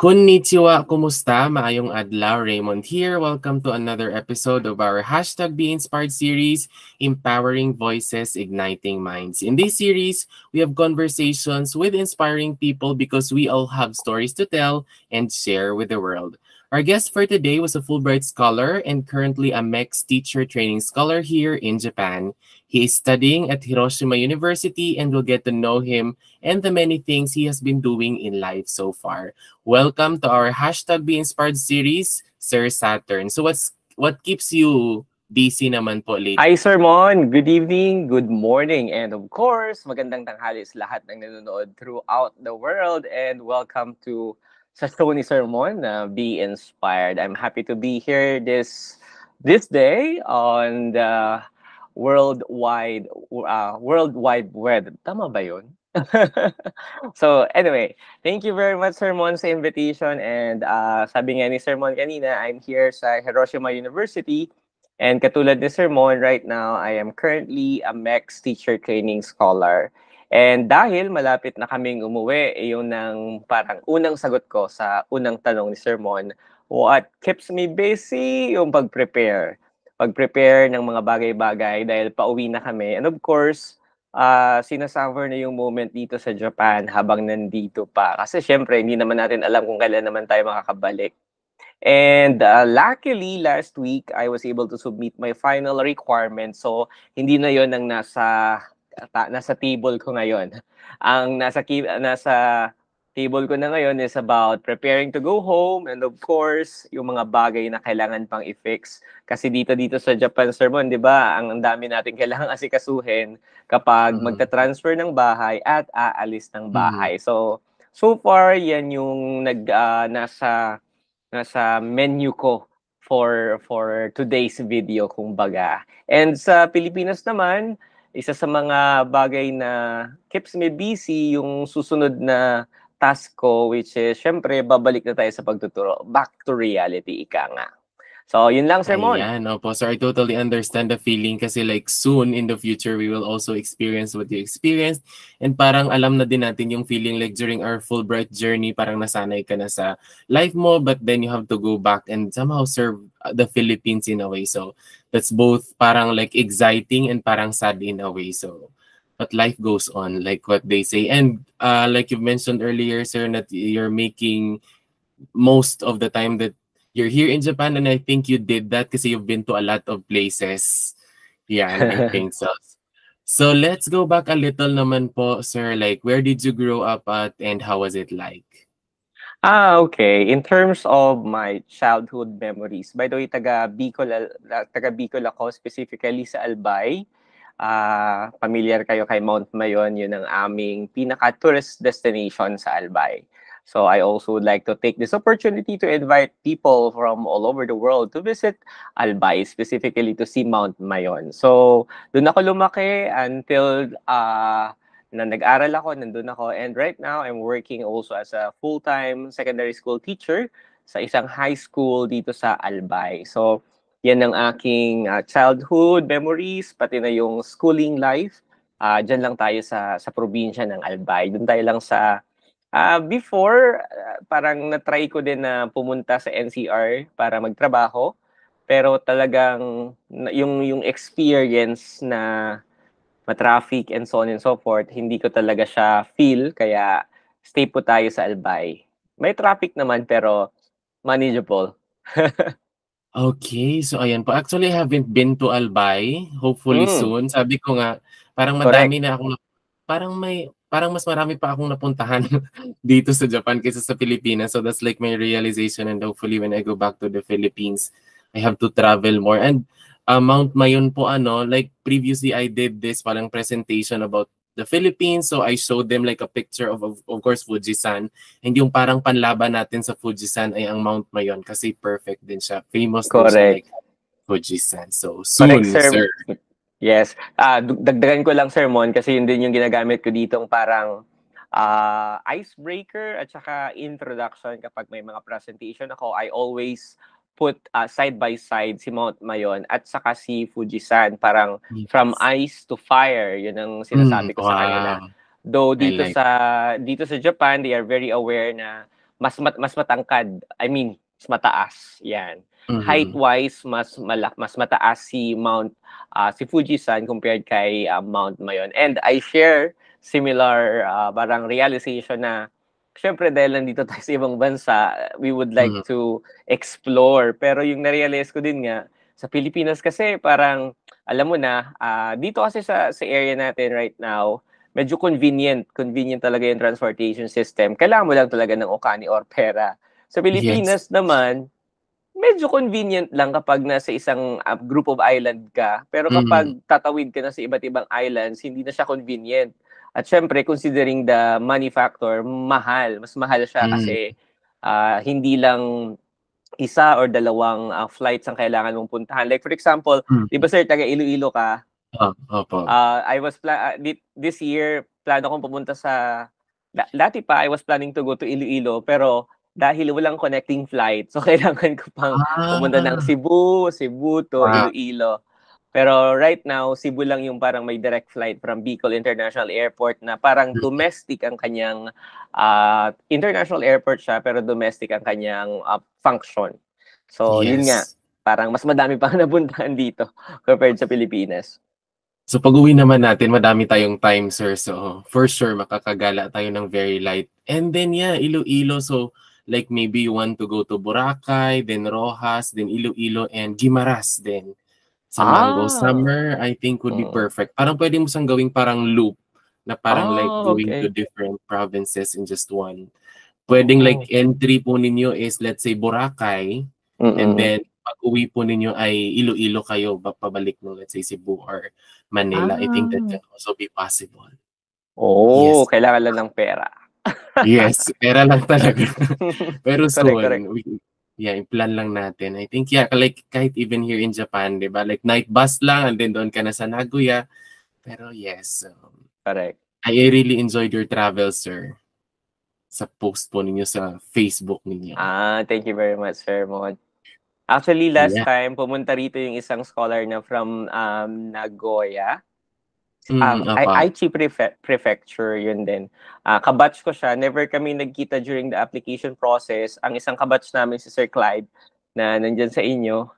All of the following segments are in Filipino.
Konnichiwa, kumusta? Maayong adlaw, Raymond here. Welcome to another episode of our Be Inspired series, Empowering Voices, Igniting Minds. In this series, we have conversations with inspiring people because we all have stories to tell and share with the world. Our guest for today was a Fulbright scholar and currently a MEX teacher training scholar here in Japan. He is studying at Hiroshima University and we'll get to know him and the many things he has been doing in life so far. Welcome to our Be Inspired series, Sir Saturn. So what keeps you busy naman po lately? Hi, Sir Mon. Good evening, good morning, and of course, magandang tanghali sa lahat ng nanonood throughout the world. And welcome to sa show ni Sir Mon, Be Inspired. I'm happy to be here this day on the World Wide Web. Tama ba yun? So anyway, thank you very much, Sir Mon, sa invitation. And sabi nga ni Sir Mon kanina, I'm here sa Hiroshima University. And katulad ni Sir Mon, right now, I am currently a MEX teacher training scholar. And dahil malapit na kaming umuwi, yun ang parang unang sagot ko sa unang tanong ni Sir Mon, what keeps me busy? Yung pag-prepare. Pag-prepare ng mga bagay-bagay dahil pauwi na kami. And of course, sinasuffer na yung moment dito sa Japan habang nandito pa. Kasi syempre, hindi naman natin alam kung kailan naman tayo makakabalik. And luckily, last week, I was able to submit my final requirement. So, hindi na yon ang nasa table ko ngayon. Ang nasa table ko na ngayon is about preparing to go home and of course, yung mga bagay na kailangan pang i-fix. Kasi dito sa Japan, Sir Mon, di ba, ang dami natin kailangan asikasuhin kapag magta-transfer ng bahay at aalis ng bahay. So far, yan yung nasa menu ko for today's video, kumbaga. And sa Pilipinas naman, isa sa mga bagay na keeps me busy yung susunod na task ko, which is, syempre, babalik na tayo sa pagtuturo. Back to reality, ika nga. So, yun lang, Sir Mon. Ayan, opo. So, I totally understand the feeling kasi like soon in the future, we will also experience what you experienced. And parang alam na din natin yung feeling like during our Fulbright journey, parang nasanay ka na sa life mo, but then you have to go back and somehow serve the Philippines in a way. So, that's both parang like exciting and parang sad in a way. So, but life goes on, like what they say. And like you mentioned earlier, sir, that you're making most of the time that you're here in Japan, and I think you did that kasi you've been to a lot of places. Yeah, I think so. So let's go back a little naman po, sir. Like, where did you grow up at and how was it like? Okay. In terms of my childhood memories, by the way, taga Bicol ako, specifically sa Albay. Familiar kayo kay Mount Mayon, yun ang aming pinaka-tourist destination sa Albay. So I also would like to take this opportunity to invite people from all over the world to visit Albay, specifically to see Mount Mayon. So doon ako lumaki until na nag-aral ako, nandun ako. And right now, I'm working also as a full-time secondary school teacher sa isang high school dito sa Albay. So yan ang aking childhood memories, pati na yung schooling life. Diyan lang tayo sa probinsya ng Albay. Doon tayo lang sa before, parang na-try ko din na pumunta sa NCR para magtrabaho. Pero talagang yung experience na ma-traffic and so on and so forth, hindi ko talaga siya feel. Kaya stay po tayo sa Albay. May traffic naman pero manageable. Okay, so ayan po. Actually, I haven't been to Albay. Hopefully soon. Sabi ko nga, parang madami na akong parang mas marami pa akong napuntahan dito sa Japan kaysa sa Pilipinas. So that's like my realization, and hopefully when I go back to the Philippines, I have to travel more. And Mount Mayon po, like previously I did this parang presentation about the Philippines. So I showed them like a picture of course, Fujisan. And yung parang panlaban natin sa Fujisan ay ang Mount Mayon kasi perfect din siya. Famous din siya like Fujisan. So soon, correct, sir. Yes. Dagdagan ko lang, Sir Mon, kasi yun din yung ginagamit ko ditong parang icebreaker at saka introduction kapag may mga presentation ako. I always put side by side si Mount Mayon at saka si Fujisan. Parang from ice to fire. Yun ang sinasabi ko sa kanila. Though dito sa Japan, they are very aware na mas matangkad. I mean, mas mataas. Yan. Mhm. Height-wise, mas mataas si Fujisan compared kay Mount Mayon. And I share similar parang realization na syempre dahil nandito tayo sa ibang bansa, we would like Mhm. to explore. Pero yung na-realize ko din nga, sa Pilipinas kasi parang, alam mo na, dito kasi sa area natin right now, medyo convenient talaga yung transportation system. Kailangan mo lang talaga ng okani or pera. Sa Yes. Pilipinas naman, medyo convenient lang kapag nasa isang group of island ka. Pero kapag Mhm. tatawid ka na sa iba't ibang islands, hindi na siya convenient. At syempre, considering the money factor, mahal. Mas mahal siya Mhm. kasi hindi lang isa or dalawang flights ang kailangan mong puntahan. Like for example, di Mhm. ba sir, taga Iloilo ka? Opo. This year, plano kong pumunta dati pa, I was planning to go to Iloilo, pero dahil walang connecting flight, so kailangan ko pang pumunta ng Ah, Cebu to wow. Iloilo. Pero right now, Cebu lang yung parang may direct flight from Bicol International Airport na parang domestic ang kanyang international airport siya, pero domestic ang kanyang function. So, yun nga, Yes. parang mas madami pang napuntahan dito compared sa Pilipinas. So pag-uwi naman natin, madami tayong time, sir. So for sure, makakagala tayo ng very light. And then yeah, Iloilo. So like maybe you want to go to Boracay, then Rojas, then Iloilo, and Guimaras then. Sa Mango Ah, Summer, I think would be mm. perfect. Parang pwede mo siyang gawing parang loop na parang like going to Okay. different provinces in just one. Pwedeng like Oh. entry po ninyo is let's say Boracay, and Mm. then pag-uwi po ninyo ay Iloilo kayo pabalik ng let's say Cebu or Manila. I think that Ah. can also be possible. Oh, Yes. kailangan lang ng pera. Yes, pera lang talaga. Pero Correct, correct. soon, yeah, i-plan lang natin. I think, yeah, like kahit even here in Japan, di ba? Like night bus lang and then doon ka na sa Nagoya. Pero yes, Correct. I really enjoyed your travel, sir. Sa post po ninyo sa Facebook ninyo. Thank you very much, Sir Mon. Actually, last Yeah. time, pumunta rito yung isang scholar na from Nagoya. Apa. Aichi Prefecture, yun din. Kabatch ko siya. Never kami nagkita during the application process. Ang isang kabatch namin si Sir Clyde na nandyan sa inyo.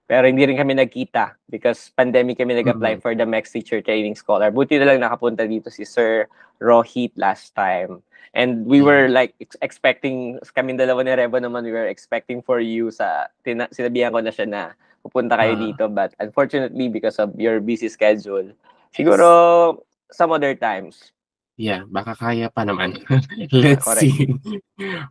Pero hindi rin kami nagkita because pandemic kami nag-apply for the MEX Teacher Training Scholar. Buti na lang nakapunta dito si Sir Rohit last time. And we were like expecting, kaming dalawa ni Rebo naman, we were expecting for you sinabihan ko na siya na pupunta kayo dito. But unfortunately, because of your busy schedule, siguro Yes. some other times. Yeah, baka kaya pa naman. Let's Correct. see.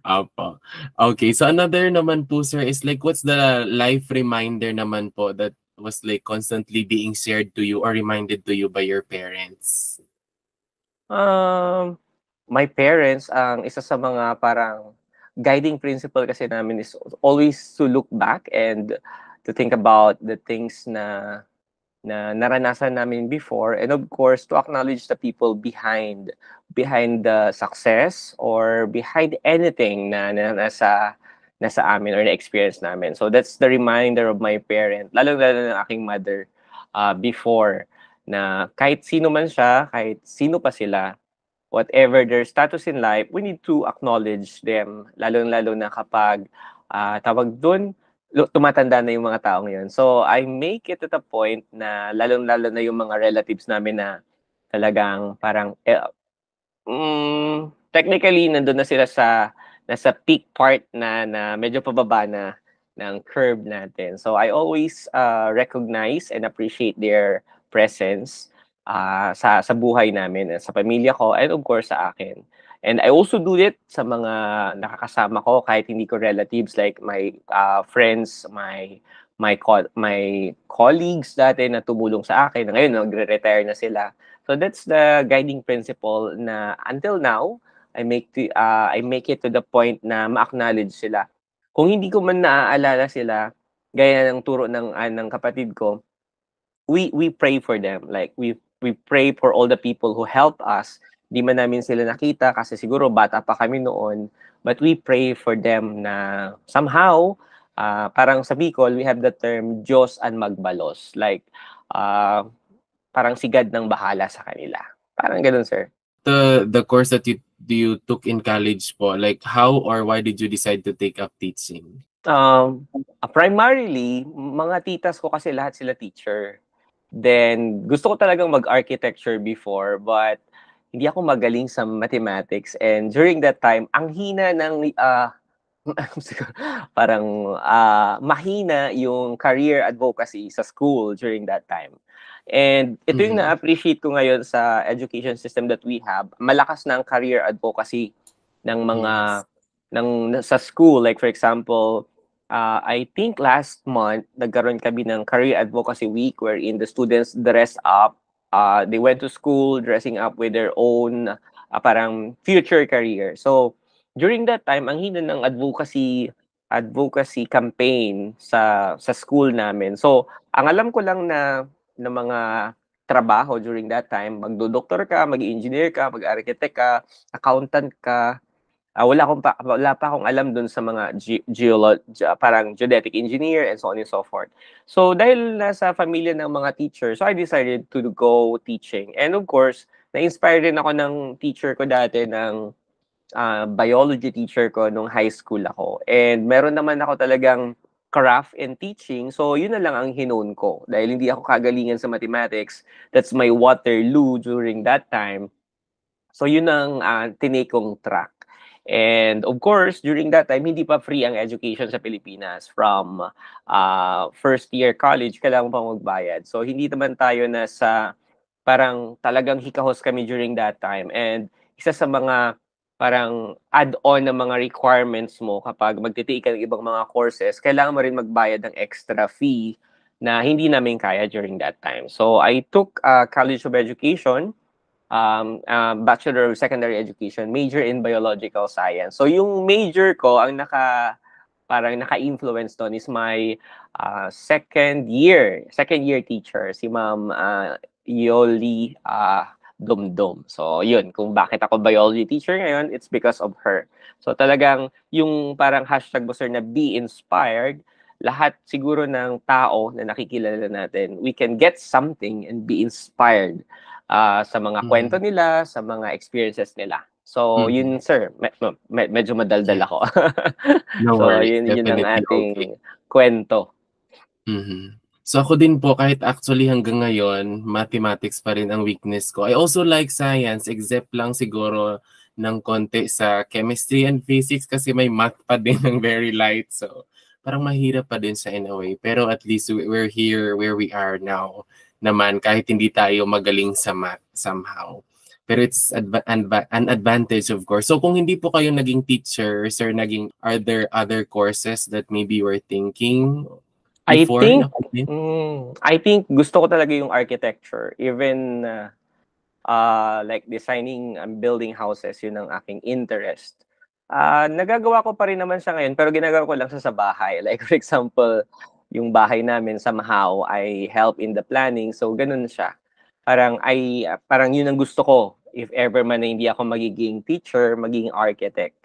Apo. Okay, so another naman po, sir, is like what's the life reminder naman po that was like constantly being shared to you or reminded to you by your parents? My parents, ang isa sa mga parang guiding principle kasi namin is always to look back and to think about the things na naranasan namin before, and of course to acknowledge the people behind the success or behind anything na nasa amin or na-experience namin. So that's the reminder of my parent, lalo-lalo ng aking mother, before, na kahit sino man siya, kahit sino pa sila, whatever their status in life, we need to acknowledge them, lalo-lalo na kapag tawag doon, tumatanda na yung mga taong yun. So, I make it to the point na lalong-lalo na yung mga relatives namin na talagang parang, technically, nandun na sila nasa peak part na medyo pababa na ng curve natin. So, I always recognize and appreciate their presence sa buhay namin, sa pamilya ko, and of course sa akin. And I also do it sa mga nakakasama ko kahit hindi ko relatives, like my friends, my colleagues dati na tumulong sa akin. Na ngayon nagre-retire na sila. So that's the guiding principle na until now I make it to the point na ma-acknowledge sila. Kung hindi ko man naaalala sila, gaya ng turo ng kapatid ko, we pray for them. Like we pray for all the people who help us. Di man namin sila nakita kasi siguro bata pa kami noon, but we pray for them na somehow parang sa Bicol we have the term Diyos ang magbalos. Like parang sigad ng bahala sa kanila. Parang ganoon, sir. The course that you do you took in college po? Like how or why did you decide to take up teaching? Primarily, mga titas ko kasi lahat sila teacher. Then, gusto ko talagang mag-architecture before, but hindi ako magaling sa mathematics. And during that time, ang hina ng, parang mahina yung career advocacy sa school during that time. And ito yung na-appreciate ko ngayon sa education system that we have. Malakas na ang career advocacy ng mga sa school. Like for example, I think last month, nagkaroon kami ng Career Advocacy Week wherein the students dress up. They went to school dressing up with their own parang future career. So, during that time, ang hina ng advocacy campaign sa school namin. So, ang alam ko lang na mga trabaho during that time, magdo-doktor ka, mag-engineer ka, mag-architect ka, accountant ka, wala pa akong alam dun sa mga parang geodetic engineer and so on and so forth. So dahil nasa familya ng mga teacher, so I decided to go teaching. And of course, na-inspire din ako ng teacher ko dati, ng biology teacher ko nung high school ako. And meron naman ako talagang craft in teaching. So yun na lang ang hinone ko. Dahil hindi ako kagalingan sa mathematics, that's my Waterloo during that time. So yun ang tinake kong track. And of course, during that time, hindi pa free ang education sa Pilipinas. From first year college, kailangan pa magbayad. So hindi naman tayo nasa parang talagang hikahos kami during that time. And isa sa mga parang add-on na mga requirements mo kapag magtitake ka ng ibang mga courses, kailangan mo rin magbayad ng extra fee na hindi namin kaya during that time. So I took College of Education, Bachelor of Secondary Education, major in Biological Science. So yung major ko, ang parang naka-influence doon is my second year teacher, si Ma'am Yoli Dumdum. So yun, kung bakit ako biology teacher ngayon, it's because of her. So talagang yung parang hashtag Buser na be inspired, lahat siguro ng tao na nakikilala natin, we can get something and be inspired sa mga kwento nila, sa mga experiences nila. So, yun, sir. Medyo madaldal ako. No so, worries. yun ang ating okay. kwento. So, ako din po, kahit actually hanggang ngayon, mathematics pa rin ang weakness ko. I also like science, except lang siguro ng konti sa chemistry and physics kasi may math pa din ng very light. So, parang mahirap pa din siya in a way. Pero at least we're here where we are now naman, kahit hindi tayo magaling sa math somehow. Pero it's an advantage, of course. So kung hindi po kayo naging teachers or are there other courses that maybe you were thinking before? I think gusto ko talaga yung architecture. Even like designing and building houses, yun ang aking interest. Nagagawa ko pa rin naman siya ngayon, pero ginagawa ko lang sa bahay. Like for example, yung bahay namin somehow I help in the planning. So ganun siya. Parang yun ang gusto ko if ever man na hindi ako magiging teacher, magiging architect.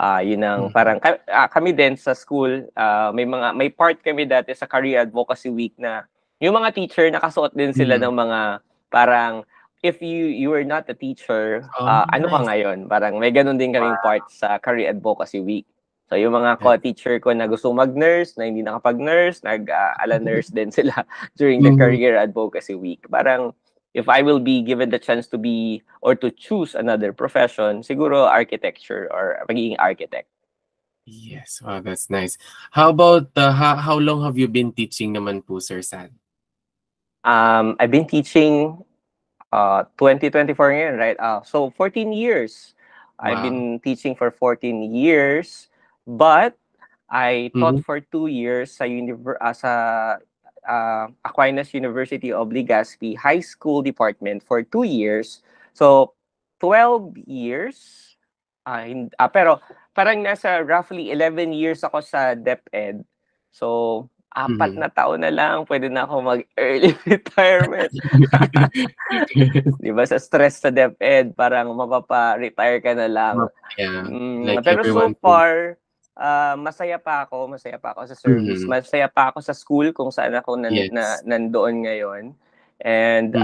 Yun ang parang kami din sa school, may part kami dati sa Career Advocacy Week na yung mga teacher nakasuot din sila ng mga parang if you were not a teacher, ano ka ngayon? Parang may ganun din kaming part sa Career Advocacy Week. So, yung mga co-teacher ko na gusto mag-nurse, na hindi nakapag-nurse, nag-ala-nurse din sila during the Career Advocacy Week. Parang, if I will be given the chance to be, or to choose another profession, siguro architecture or magiging architect. Yes, wow, that's nice. How about, how long have you been teaching naman po, Sir San? I've been teaching 2024 ngayon, right? So, 14 years. Wow. I've been teaching for 14 years. But I taught for 2 years sa Aquinas University of Legazpi High School Department for 2 years. So 12 years. Pero parang nasa roughly 11 years ako sa DepEd. So 4 na taon na lang, pwede na ako mag-early retirement. Diba, sa stress sa DepEd, parang mapapa-retire ka na lang. Like pero so far, masaya pa ako sa service. Masaya pa ako sa school kung saan ako nandoon ngayon. And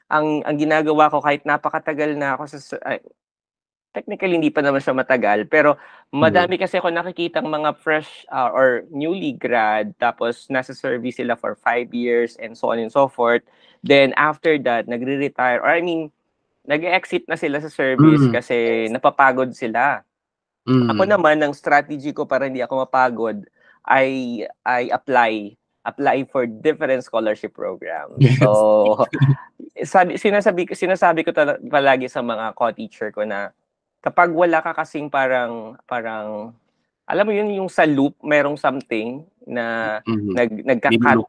ang ginagawa ko kahit napakatagal na ako technically hindi pa naman siya matagal, pero madami kasi ako nakikitang mga fresh or newly grad, tapos nasa service sila for 5 years and so on and so forth. Then after that, nagre-retire, or I mean, nag-exit na sila sa service kasi napapagod sila. Ako naman, ang strategy ko para hindi ako mapagod ay apply for different scholarship programs. Yes. So, sinasabi ko palagi sa mga co-teacher ko na kapag wala ka kasing parang alam mo yun, yung sa loop merong something na nagka-cut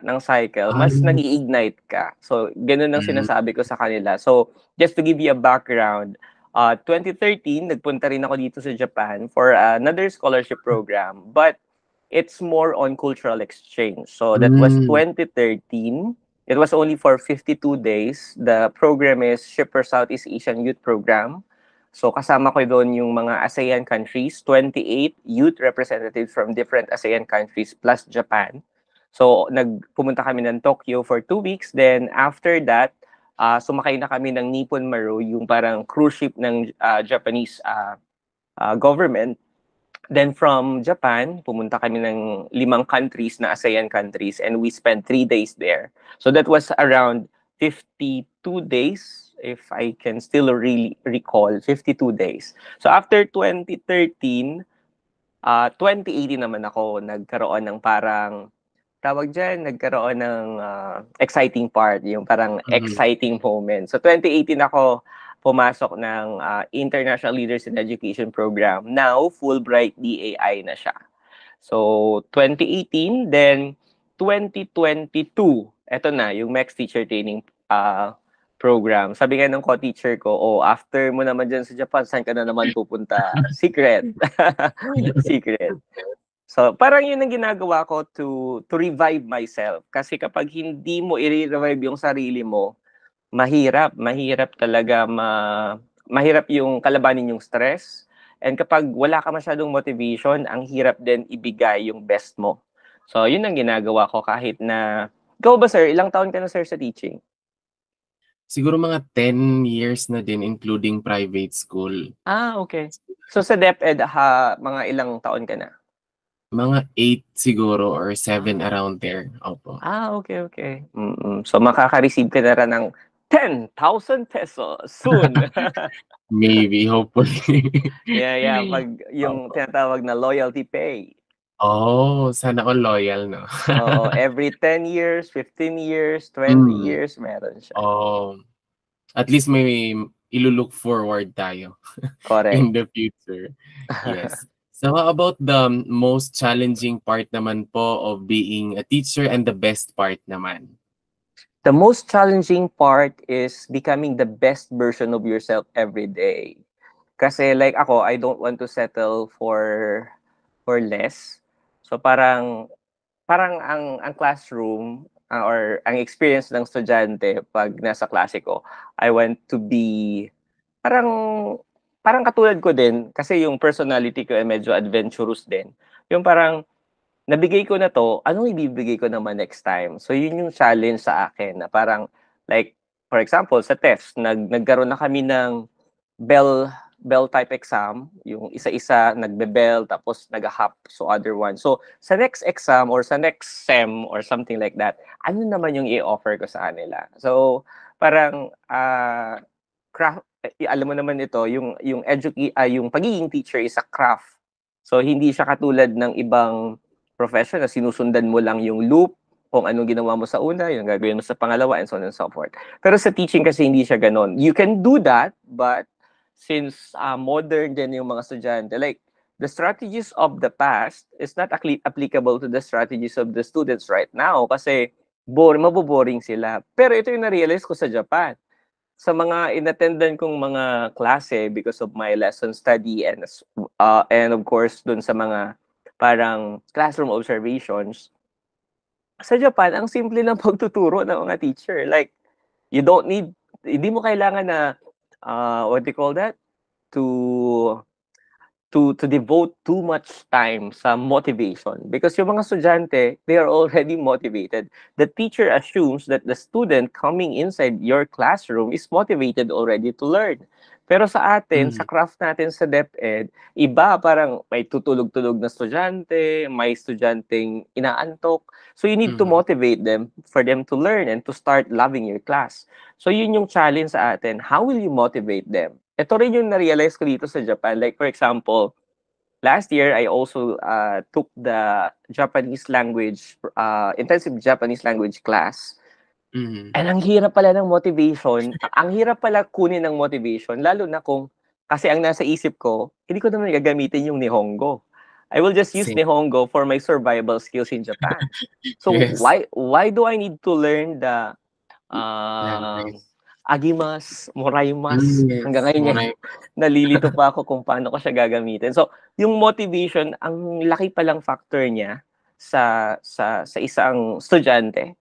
ng cycle, mas nag-i-ignite ka. So, ganun ang sinasabi ko sa kanila. So, just to give you a background, 2013, nagpunta rin ako dito sa Japan for another scholarship program, but it's more on cultural exchange. So, that was 2013. It was only for 52 days. The program is Shipper Southeast Asian Youth Program. So, kasama ko doon yung mga ASEAN countries, 28 youth representatives from different ASEAN countries plus Japan. So, pumunta kami ng Tokyo for 2 weeks. Then, after that, sumakay na kami ng Nippon Maru, yung parang cruise ship ng Japanese government. Then from Japan, pumunta kami ng 5 countries na ASEAN countries, and we spent 3 days there. So that was around 52 days, if I can still really recall, 52 days. So after 2013, 2018 naman ako nagkaroon ng parang nagkaroon ng exciting part, yung parang exciting moment. So 2018 ako pumasok ng International Leaders in Education Program. Now, Fulbright DAI na siya. So 2018, then 2022, eto na, yung MEX Teacher Training program. Sabi nga ng co-teacher ko, after mo naman dyan sa Japan, saan ka na naman pupunta? Secret. Secret. So, parang yun ang ginagawa ko to revive myself. Kasi kapag hindi mo i-revive yung sarili mo, mahirap talaga, mahirap yung kalabanin yung stress. And kapag wala ka masyadong motivation, ang hirap din ibigay yung best mo. So, yun ang ginagawa ko kahit na... Ikaw ba, sir? Ilang taon ka na, sir, sa teaching? Siguro mga 10 years na din, including private school. Okay. So, sa DepEd, mga ilang taon ka na? Mga 8 siguro or 7 around there. Opo. Okay. So, makaka-receive ka na rin ng 10,000 pesos soon. Maybe, hopefully. Yeah. Pag yung tinatawag na loyalty pay. Sana all loyal, no? Every 10 years, 15 years, 20 years, meron siya. At least may ilulook forward tayo. Correct. In the future. Yes. So how about the most challenging part naman po of being a teacher and the best part naman? The most challenging part is becoming the best version of yourself every day. Kasi like ako, I don't want to settle for less. So parang ang classroom or ang experience ng estudyante pag nasa klase ko, I want to be parang katulad ko din, kasi yung personality ko ay medyo adventurous din. Yung parang, nabigay ko na to, anong ibibigay ko naman next time? So, yun yung challenge sa akin, na parang, like, for example, sa test, nagkaroon na kami ng bell type exam, yung isa-isa nagbe-bell, tapos nag-hop, so other one. So, sa next exam, or sa next sem, or something like that, ano naman yung i-offer ko sa kanila? So, parang, craft, alam mo naman ito, yung pagiging teacher is a craft. So hindi siya katulad ng ibang profession na sinusundan mo lang yung loop, kung anong ginawa mo sa una, yung gagawin mo sa pangalawa, and so on and so forth. Pero sa teaching kasi hindi siya ganon. You can do that, but since modern din yung mga estudyante, like the strategies of the past is not applicable to the strategies of the students right now kasi maboboring sila. Pero ito yung na-realize ko sa Japan. Sa mga inattendan kong mga klase because of my lesson study and of course dun sa mga parang classroom observations, sa Japan, ang simple ng pagtuturo ng mga teacher. Like, hindi mo kailangan na, what do you call that? To to devote too much time sa motivation because yung mga estudyante, they are already motivated. The teacher assumes that the student coming inside your classroom is motivated already to learn. Pero sa atin, sa craft natin sa DepEd, iba parang may tutulog-tulog na estudyante, may estudyanteng inaantok. So you need to motivate them for them to learn and to start loving your class. So yun yung challenge sa atin. How will you motivate them? Ito rin yung na-realize ko dito sa Japan. Like for example, last year I also took the Japanese language, intensive Japanese language class. And ang hirap pala ng motivation. Ang hirap pala kunin ng motivation, lalo na kung, kasi ang nasa isip ko, hindi ko naman gagamitin yung Nihongo. I will just use Nihongo for my survival skills in Japan. So why do I need to learn the agimas, moraimas? Hanggang ngayon nalilito pa ako kung paano ko siya gagamitin. So yung motivation, ang laki palang factor niya sa isang estudyante.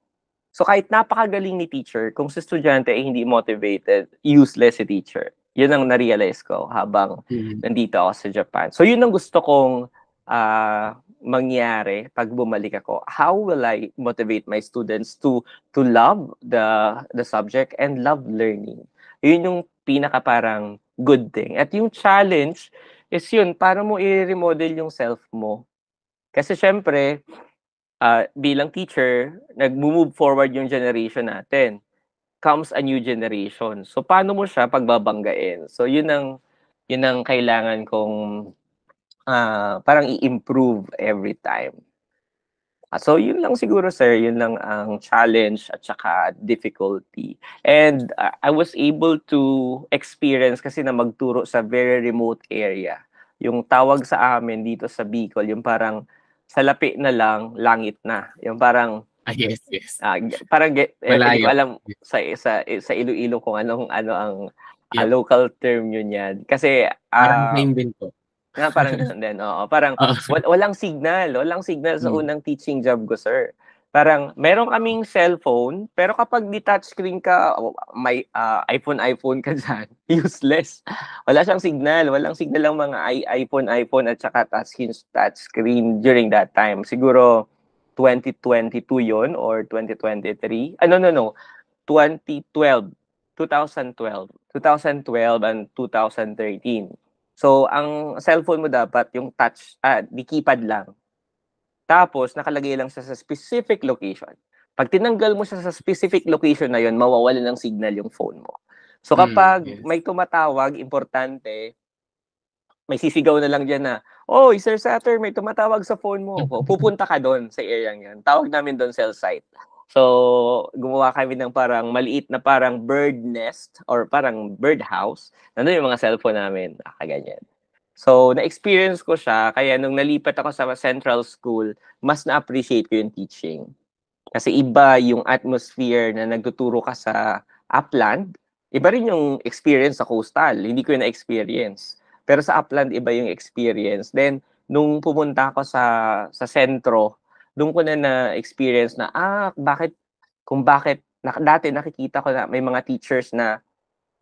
So kahit napakagaling ni teacher, kung sa estudyante ay hindi motivated, useless si teacher. Yun ang na-realize ko habang nandito ako sa Japan. So yun ang gusto kong mangyari pag bumalik ako. How will I motivate my students to love the subject and love learning? Yun yung pinaka parang good thing. At yung challenge is yun, para mo i-remodel yung self mo. Kasi syempre, bilang teacher, nag-move forward yung generation natin. Comes a new generation. So, paano mo siya pagbabanggain? So, yun ang kailangan kong parang i-improve every time. So, yun lang siguro, sir. Yun lang ang challenge at saka difficulty. And I was able to experience kasi na magturo sa very remote area. Yung tawag sa amin dito sa Bicol, yung parang sa lapi na lang, langit na. Yung parang yes. Parang hindi ko alam sa Iloilo kung ano ang local term yun yan. Kasi parang same din po. Parang ganun din. Oo, parang walang signal sa unang teaching job ko, sir. Parang meron kaming cellphone, pero kapag di touchscreen ka, may iPhone ka dyan, useless. Walang signal ang mga iPhone at saka touchscreen during that time. Siguro 2022 yon or 2023. No. 2012 and 2013. So, ang cellphone mo dapat yung touch, di keypad lang. Tapos, nakalagay lang sa specific location. Pag tinanggal mo siya sa specific location na yon, mawawalan ng signal yung phone mo. So, kapag may tumatawag, importante, may sisigaw na lang dyan na, oh, Sir Satter, may tumatawag sa phone mo. Pupunta ka doon sa area yan. Tawag namin doon cell site. So, gumawa kami ng parang maliit na parang bird nest or parang bird house. Nandun yung mga cellphone namin. Ganyan. So, na-experience ko siya. Kaya nung nalipat ako sa Central School, mas na-appreciate ko yung teaching. Kasi iba yung atmosphere na nagtuturo ka sa upland. Iba rin yung experience sa coastal. Hindi ko yung na-experience. Pero sa upland, iba yung experience. Then, nung pumunta ako sa sentro, doon ko na na-experience na, bakit dati nakikita ko na may mga teachers na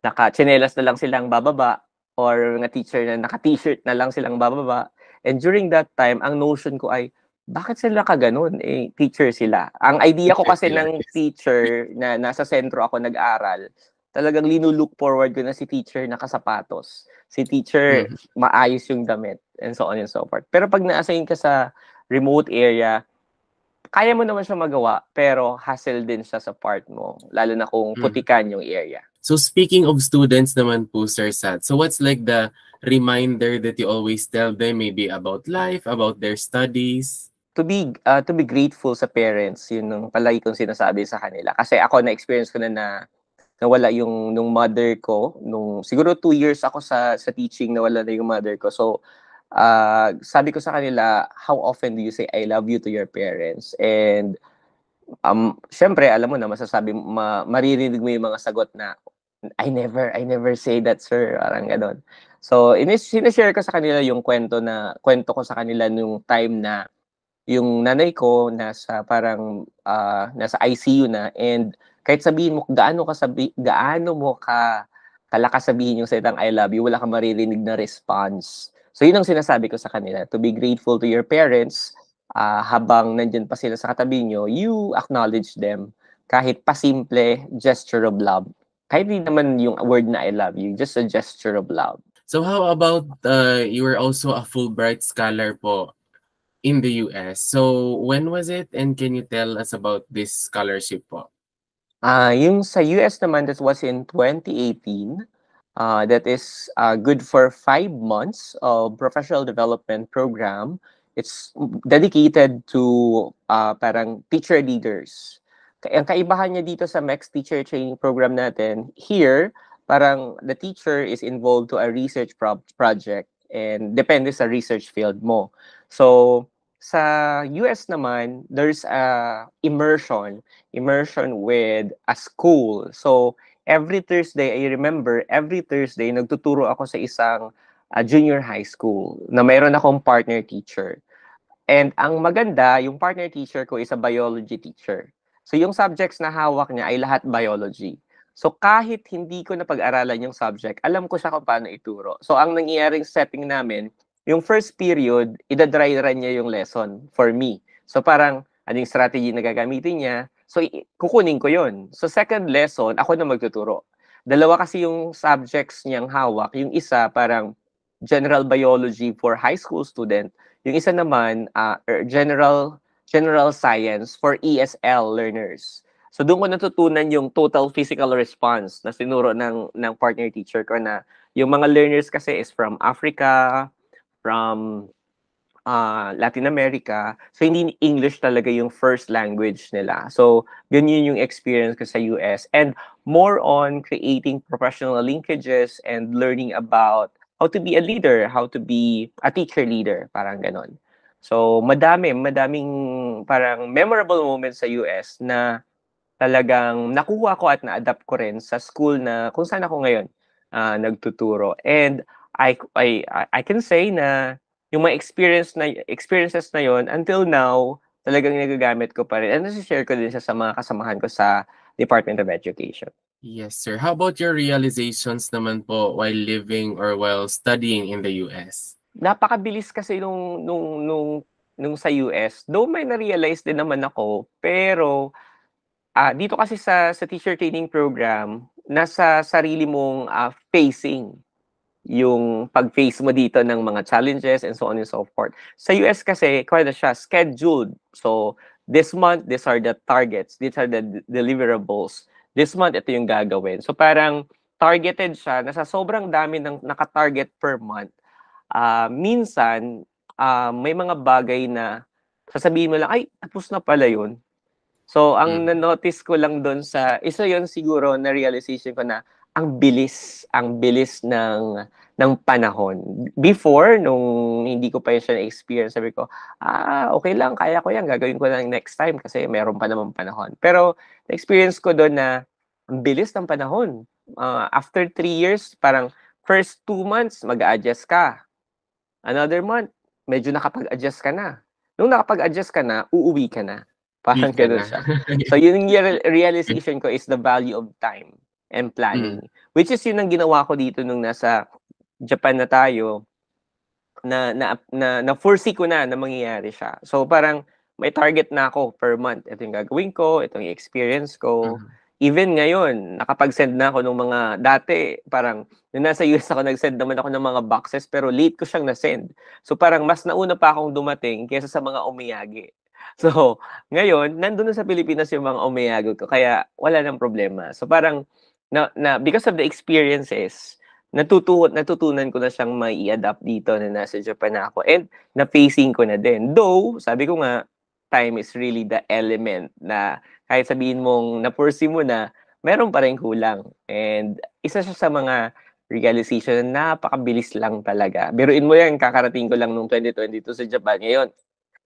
naka-tsinelas na lang silang bababa or mga teacher na naka-t-shirt na lang silang bababa. And during that time, ang notion ko ay, bakit sila kaganon? Teacher sila. Ang idea ko kasi ng teacher na nasa sentro ako nag-aral, talagang linulook forward ko na si teacher nakasapatos. Si teacher maayos yung damit and so on and so forth. Pero pag na-assign ka sa remote area, kaya mo naman siya magawa, pero hassle din siya sa part mo, lalo na kung putikan yung area. So speaking of students naman po, Sir Sat, so what's like the reminder that you always tell them maybe about life, about their studies? To be grateful sa parents, yun yung palagi kong sinasabi sa kanila. Kasi ako na-experience ko na nawala yung nung mother ko, nung siguro 2 years ako sa teaching, nawala na yung mother ko. So sabi ko sa kanila, how often do you say I love you to your parents? And syempre, alam mo na, maririnig mo yung mga sagot na, I never say that, sir. Parang gano'n. So, sinishare ko sa kanila yung kwento ko sa kanila nung time na yung nanay ko nasa ICU na, and kahit sabihin mo, gaano mo kalakas sabihin yung salitang I love you, wala kang maririnig na response. So yun ang sinasabi ko sa kanila, to be grateful to your parents habang nandyan pa sila sa katabi nyo, you acknowledge them kahit pasimple gesture of love. Kahit hindi naman yung word na I love you, just a gesture of love. So how about you were also a Fulbright scholar po in the US. So when was it, and can you tell us about this scholarship po? Yung sa US naman, that was in 2018. That is good for 5 months of professional development program. It's dedicated to parang teacher leaders. Ang kaibahan niya dito sa MEX teacher training program natin, here, parang the teacher is involved to a research project and depende sa research field mo. So, sa US naman, there's a immersion with a school. So, every Thursday, I remember, every Thursday, nagtuturo ako sa isang junior high school na mayroon akong partner teacher. And ang maganda, yung partner teacher ko is a biology teacher. So yung subjects na hawak niya ay lahat biology. So kahit hindi ko napag-aralan yung subject, alam ko siya kung paano ituro. So ang nangyayaring setting namin, yung first period, idadry run niya yung lesson for me. So parang, anong strategy na gagamitin niya? So kukunin ko yon. So second lesson, ako na magtuturo. Dalawa kasi yung subjects niyang hawak. Yung isa parang general biology for high school student. Yung isa naman, general science for ESL learners. So doon ko natutunan yung total physical response na sinuro ng partner teacher ko na yung mga learners kasi is from Africa, from Latin America. So hindi English talaga yung first language nila. So ganyan yung experience ko sa US. And more on creating professional linkages and learning about how to be a leader, how to be a teacher leader, parang ganon. So madaming parang memorable moments sa US na talagang nakuha ko at na-adapt ko rin sa school na kung saan ako ngayon nagtuturo. And I can say na yung mga experiences na yon until now talagang nagagamit ko pa rin. And nasi-share ko din siya sa mga kasamahan ko sa Department of Education. Yes, sir. How about your realizations naman po while living or while studying in the US? Napakabilis kasi nung sa US. Though may na-realize din naman ako, pero dito kasi sa teacher training program, nasa sarili mong facing yung pag-face mo dito ng mga challenges and so on and so forth. Sa US kasi, kaya siya scheduled. So, this month, these are the targets. These are the deliverables. This month, ito yung gagawin. So, parang targeted siya. Nasa sobrang dami ng naka-target per month. Minsan, may mga bagay na sasabihin mo lang, ay, tapos na pala yun. So, ang na-notice ko lang doon isa yun siguro na realization ko na ang bilis ng panahon. Before, nung hindi ko pa siya na-experience, sabi ko, okay lang, kaya ko yan, gagawin ko lang next time kasi meron pa naman panahon. Pero, na-experience ko doon na ang bilis ng panahon. After 3 years, parang first 2 months, mag-a-adjust ka. Another month, medyo nakapag-adjust ka na. Nung nakapag-adjust ka na, uuwi ka na. Parang gano'n siya. So, yun yung realization ko is the value of time and planning. Which is yun ang ginawa ko dito nung nasa Japan na tayo, na foresee ko na mangyayari siya. So, parang may target na ako per month. Ito yung gagawin ko, ito yung experience ko. Even ngayon, nakapag-send na ako ng mga dati, parang nung nasa US ako, nag-send naman ako ng mga boxes, pero late ko siyang na-send. So parang mas nauna pa akong dumating kaysa sa mga omiyage. So ngayon, nandun na sa Pilipinas yung mga omiyage ko, kaya wala nang problema. So parang, because of the experiences, natutunan ko na siyang mai-adapt dito na nasa Japan na ako. And na-facing ko na din. Though, sabi ko nga, time is really the element na kahit sabihin mong na-foresee mo na, meron pa rin kulang. And isa siya sa mga realization na napakabilis lang talaga. Biruin mo yan, kakarating ko lang nung 2022 sa Japan. Ngayon,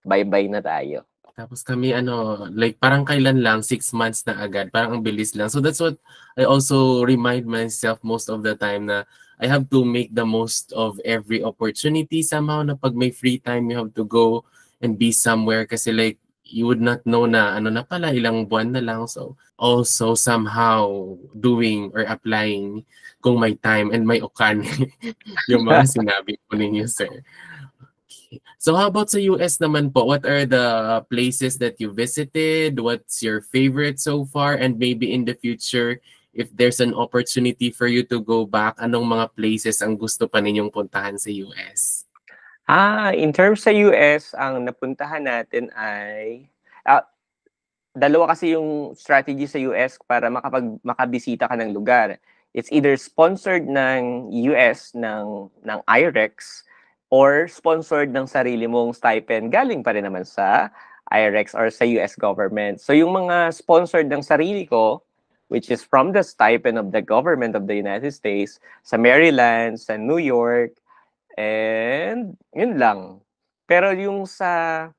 bye-bye na tayo. Tapos kami, like parang kailan lang, 6 months na agad. Parang ang bilis lang. So that's what I also remind myself most of the time na I have to make the most of every opportunity somehow na pag may free time, you have to go and be somewhere kasi like, you would not know na ano na pala, ilang buwan na lang. So also somehow doing or applying kung may time and may okan yung mga sinabi po ninyo, sir. Okay. So how about sa US naman po? What are the places that you visited? What's your favorite so far? And maybe in the future, if there's an opportunity for you to go back, anong mga places ang gusto pa ninyong puntahan sa US? In terms sa US, ang napuntahan natin ay dalawa kasi yung strategy sa US para makabisita ka ng lugar. It's either sponsored ng US ng IREX or sponsored ng sarili mong stipend galing pa rin naman sa IREX or sa US government. So yung mga sponsored ng sarili ko, which is from the stipend of the government of the United States, sa Maryland, sa New York, and yun lang. Pero yung sa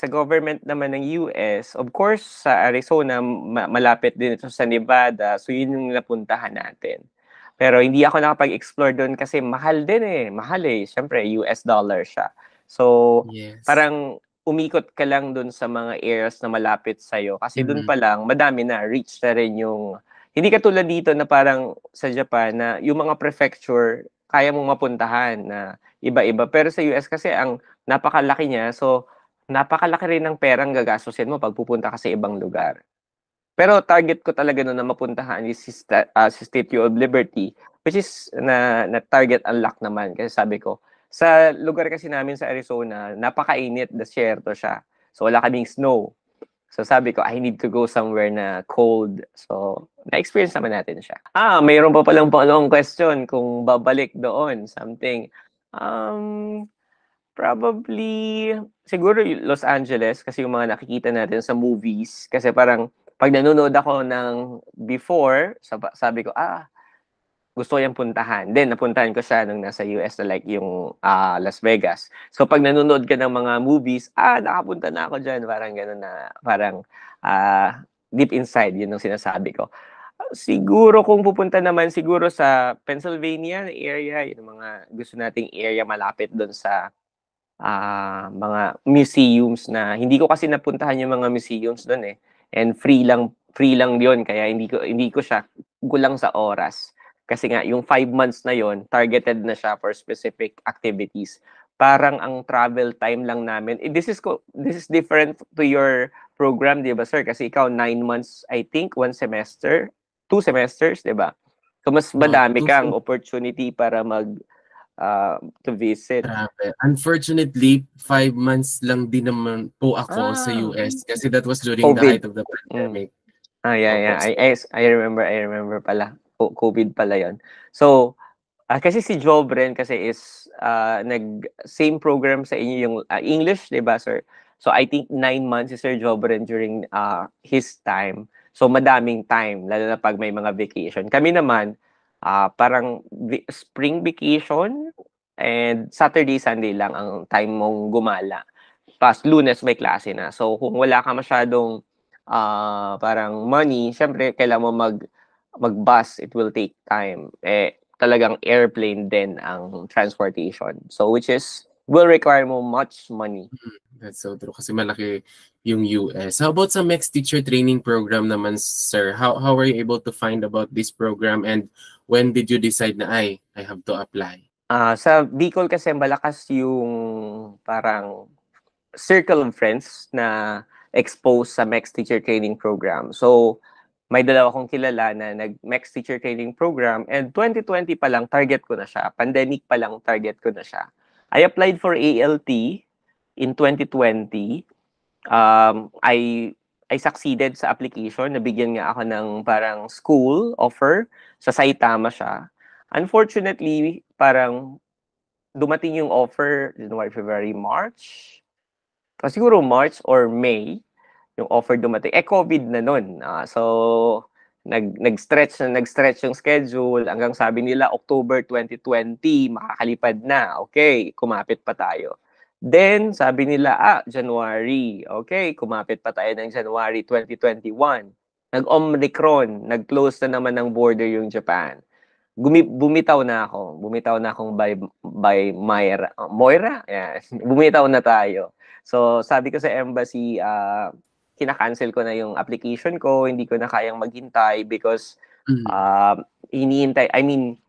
government naman ng US, of course, sa Arizona, malapit din ito sa Nevada. So, yun yung napuntahan natin. Pero hindi ako nakapag-explore doon kasi mahal din eh. Mahal eh. Siyempre, US dollar siya. So, Yes. parang umikot ka lang doon sa mga areas na malapit sa'yo. Kasi doon pa lang, madami na. Reach na rin yung... Hindi katulad dito na parang sa Japan na yung mga prefecture, kaya mong mapuntahan na iba-iba. Pero sa US kasi ang napakalaki niya. So, napakalaki rin ng perang gagastusin mo pag pupunta ka sa ibang lugar. Pero target ko talaga noon na mapuntahan is si Statue of Liberty, which is na target unlock naman. Kasi sabi ko, sa lugar kasi namin sa Arizona, napakainit, desierto siya. So wala kaming snow. So sabi ko, I need to go somewhere na cold. So na-experience naman natin siya. Mayroon pa palang pangalawang question kung babalik doon, something. Probably, siguro Los Angeles kasi yung mga nakikita natin sa movies. Kasi parang pag nanonood ako ng before, sabi ko, gusto ko yung puntahan. Then, napuntahan ko siya nung nasa US na like yung Las Vegas. So, pag nanonood ka ng mga movies, nakapunta na ako dyan. Parang gano'n na, parang deep inside, yun ang sinasabi ko. Siguro kung pupunta naman, siguro sa Pennsylvania area, yung mga gusto nating area malapit doon sa mga museums na hindi ko kasi napuntahan yung mga museums doon eh. And free lang 'yon kaya hindi ko siya kulang sa oras. Kasi nga yung 5 months na 'yon, targeted na siya for specific activities. Parang ang travel time lang namin, this is different to your program, 'di ba, sir? Kasi ikaw 9 months, I think, 1 semester, 2 semesters, 'di ba? So mas madami kang opportunity para to visit. Grabe. Unfortunately, 5 months lang din naman po ako sa US kasi that was during the height of the pandemic. Yeah. I remember pala. COVID pala yon. So, kasi si Jobren kasi is same program sa inyo yung English, 'di ba, sir? So, I think 9 months si Sir Jobren during his time. So, madaming time, lalo na pag may mga vacation. Kami naman, parang spring vacation, and Saturday, Sunday lang ang time mong gumala. Pas Lunes may klase na. So kung wala ka masyadong parang money, syempre kailangan mo mag-bus, it will take time. Talagang airplane din ang transportation. So which is will require mo much money. That's so true kasi malaki yung US. How about sa MEX teacher training program naman, sir? How were you able to find about this program and when did you decide na I have to apply? Sa Bicol kasi malakas yung parang circle of friends na exposed sa MEX teacher training program. So, may dalawa akong kilala na nag-MEX teacher training program and 2020 pa lang target ko na siya. Pandemic pa lang target ko na siya. I applied for ALT in 2020. I succeeded sa application. Nabigyan nga ako ng parang school offer. Sa Saitama siya. Unfortunately, parang dumating yung offer January, February, March. Siguro March or May yung offer dumating. COVID na nun. So, nag-stretch yung schedule hanggang sabi nila October 2020, makakalipad na. Okay, kumapit pa tayo. Then, sabi nila, January. Okay, kumapit pa tayo ng January 2021. Nag-Omicron, nag-close na naman ng border yung Japan. Bumitaw na akong by Moira. Yeah. Bumitaw na tayo. So, sabi ko sa embassy, kina-cancel ko na yung application ko, hindi ko na kayang maghintay because hinihintay, I mean,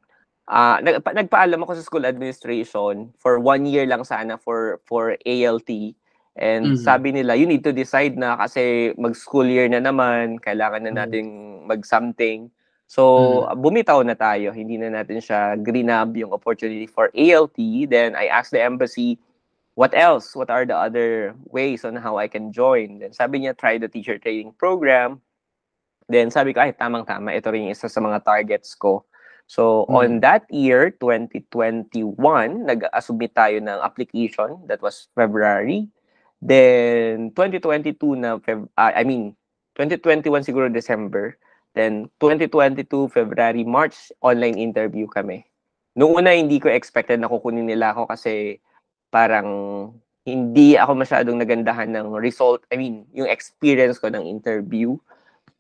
nagpaalam ako sa school administration for 1 year lang sana for ALT. And sabi nila, you need to decide na kasi mag-school year na naman, kailangan na nating mag-something. So, bumitaw na tayo. Hindi na natin siya grinab yung opportunity for ALT. Then, I asked the embassy, what else? What are the other ways on how I can join? Then, sabi niya, try the teacher training program. Then, sabi ko, ay, tamang-tama. Ito rin yung isa sa mga targets ko. So, on that year, 2021, nag-submit tayo ng application. That was February. Then, 2022 na, 2021 siguro December. Then, 2022, February, March, online interview kami. Noong una, hindi ko expected na kukunin nila ako kasi parang hindi ako masyadong nagandahan ng result. I mean, yung experience ko ng interview.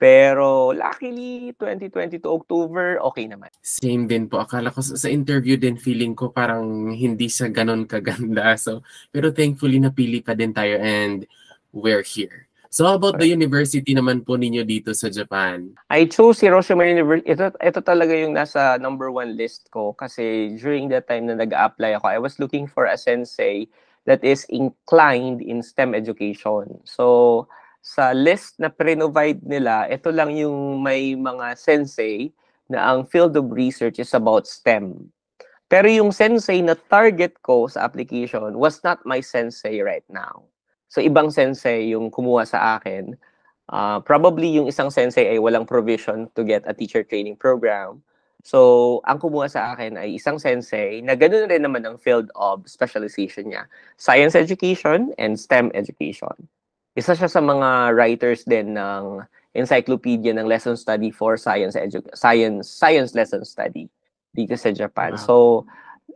Pero luckily, 2022 October, okay naman. Same din po. Akala ko sa interview din, feeling ko parang hindi siya ganun kaganda. So, pero thankfully, napili pa din tayo and we're here. So, how about the university naman po ninyo dito sa Japan? I chose Hiroshima University. Ito talaga yung nasa number 1 list ko kasi during that time na nag-apply ako, I was looking for a sensei that is inclined in STEM education. So, sa list na pre-provide nila, ito lang yung may mga sensei na ang field of research is about STEM. Pero yung sensei na target ko sa application was not my sensei right now. So, ibang sensei yung kumuha sa akin. Probably yung isang sensei ay walang provision to get a teacher training program. So, ang kumuha sa akin ay isang sensei na ganoon rin naman ang field of specialization niya. Science education and STEM education. Isa siya sa mga writers din ng encyclopedia ng lesson study for science lesson study dito sa Japan. Wow. So,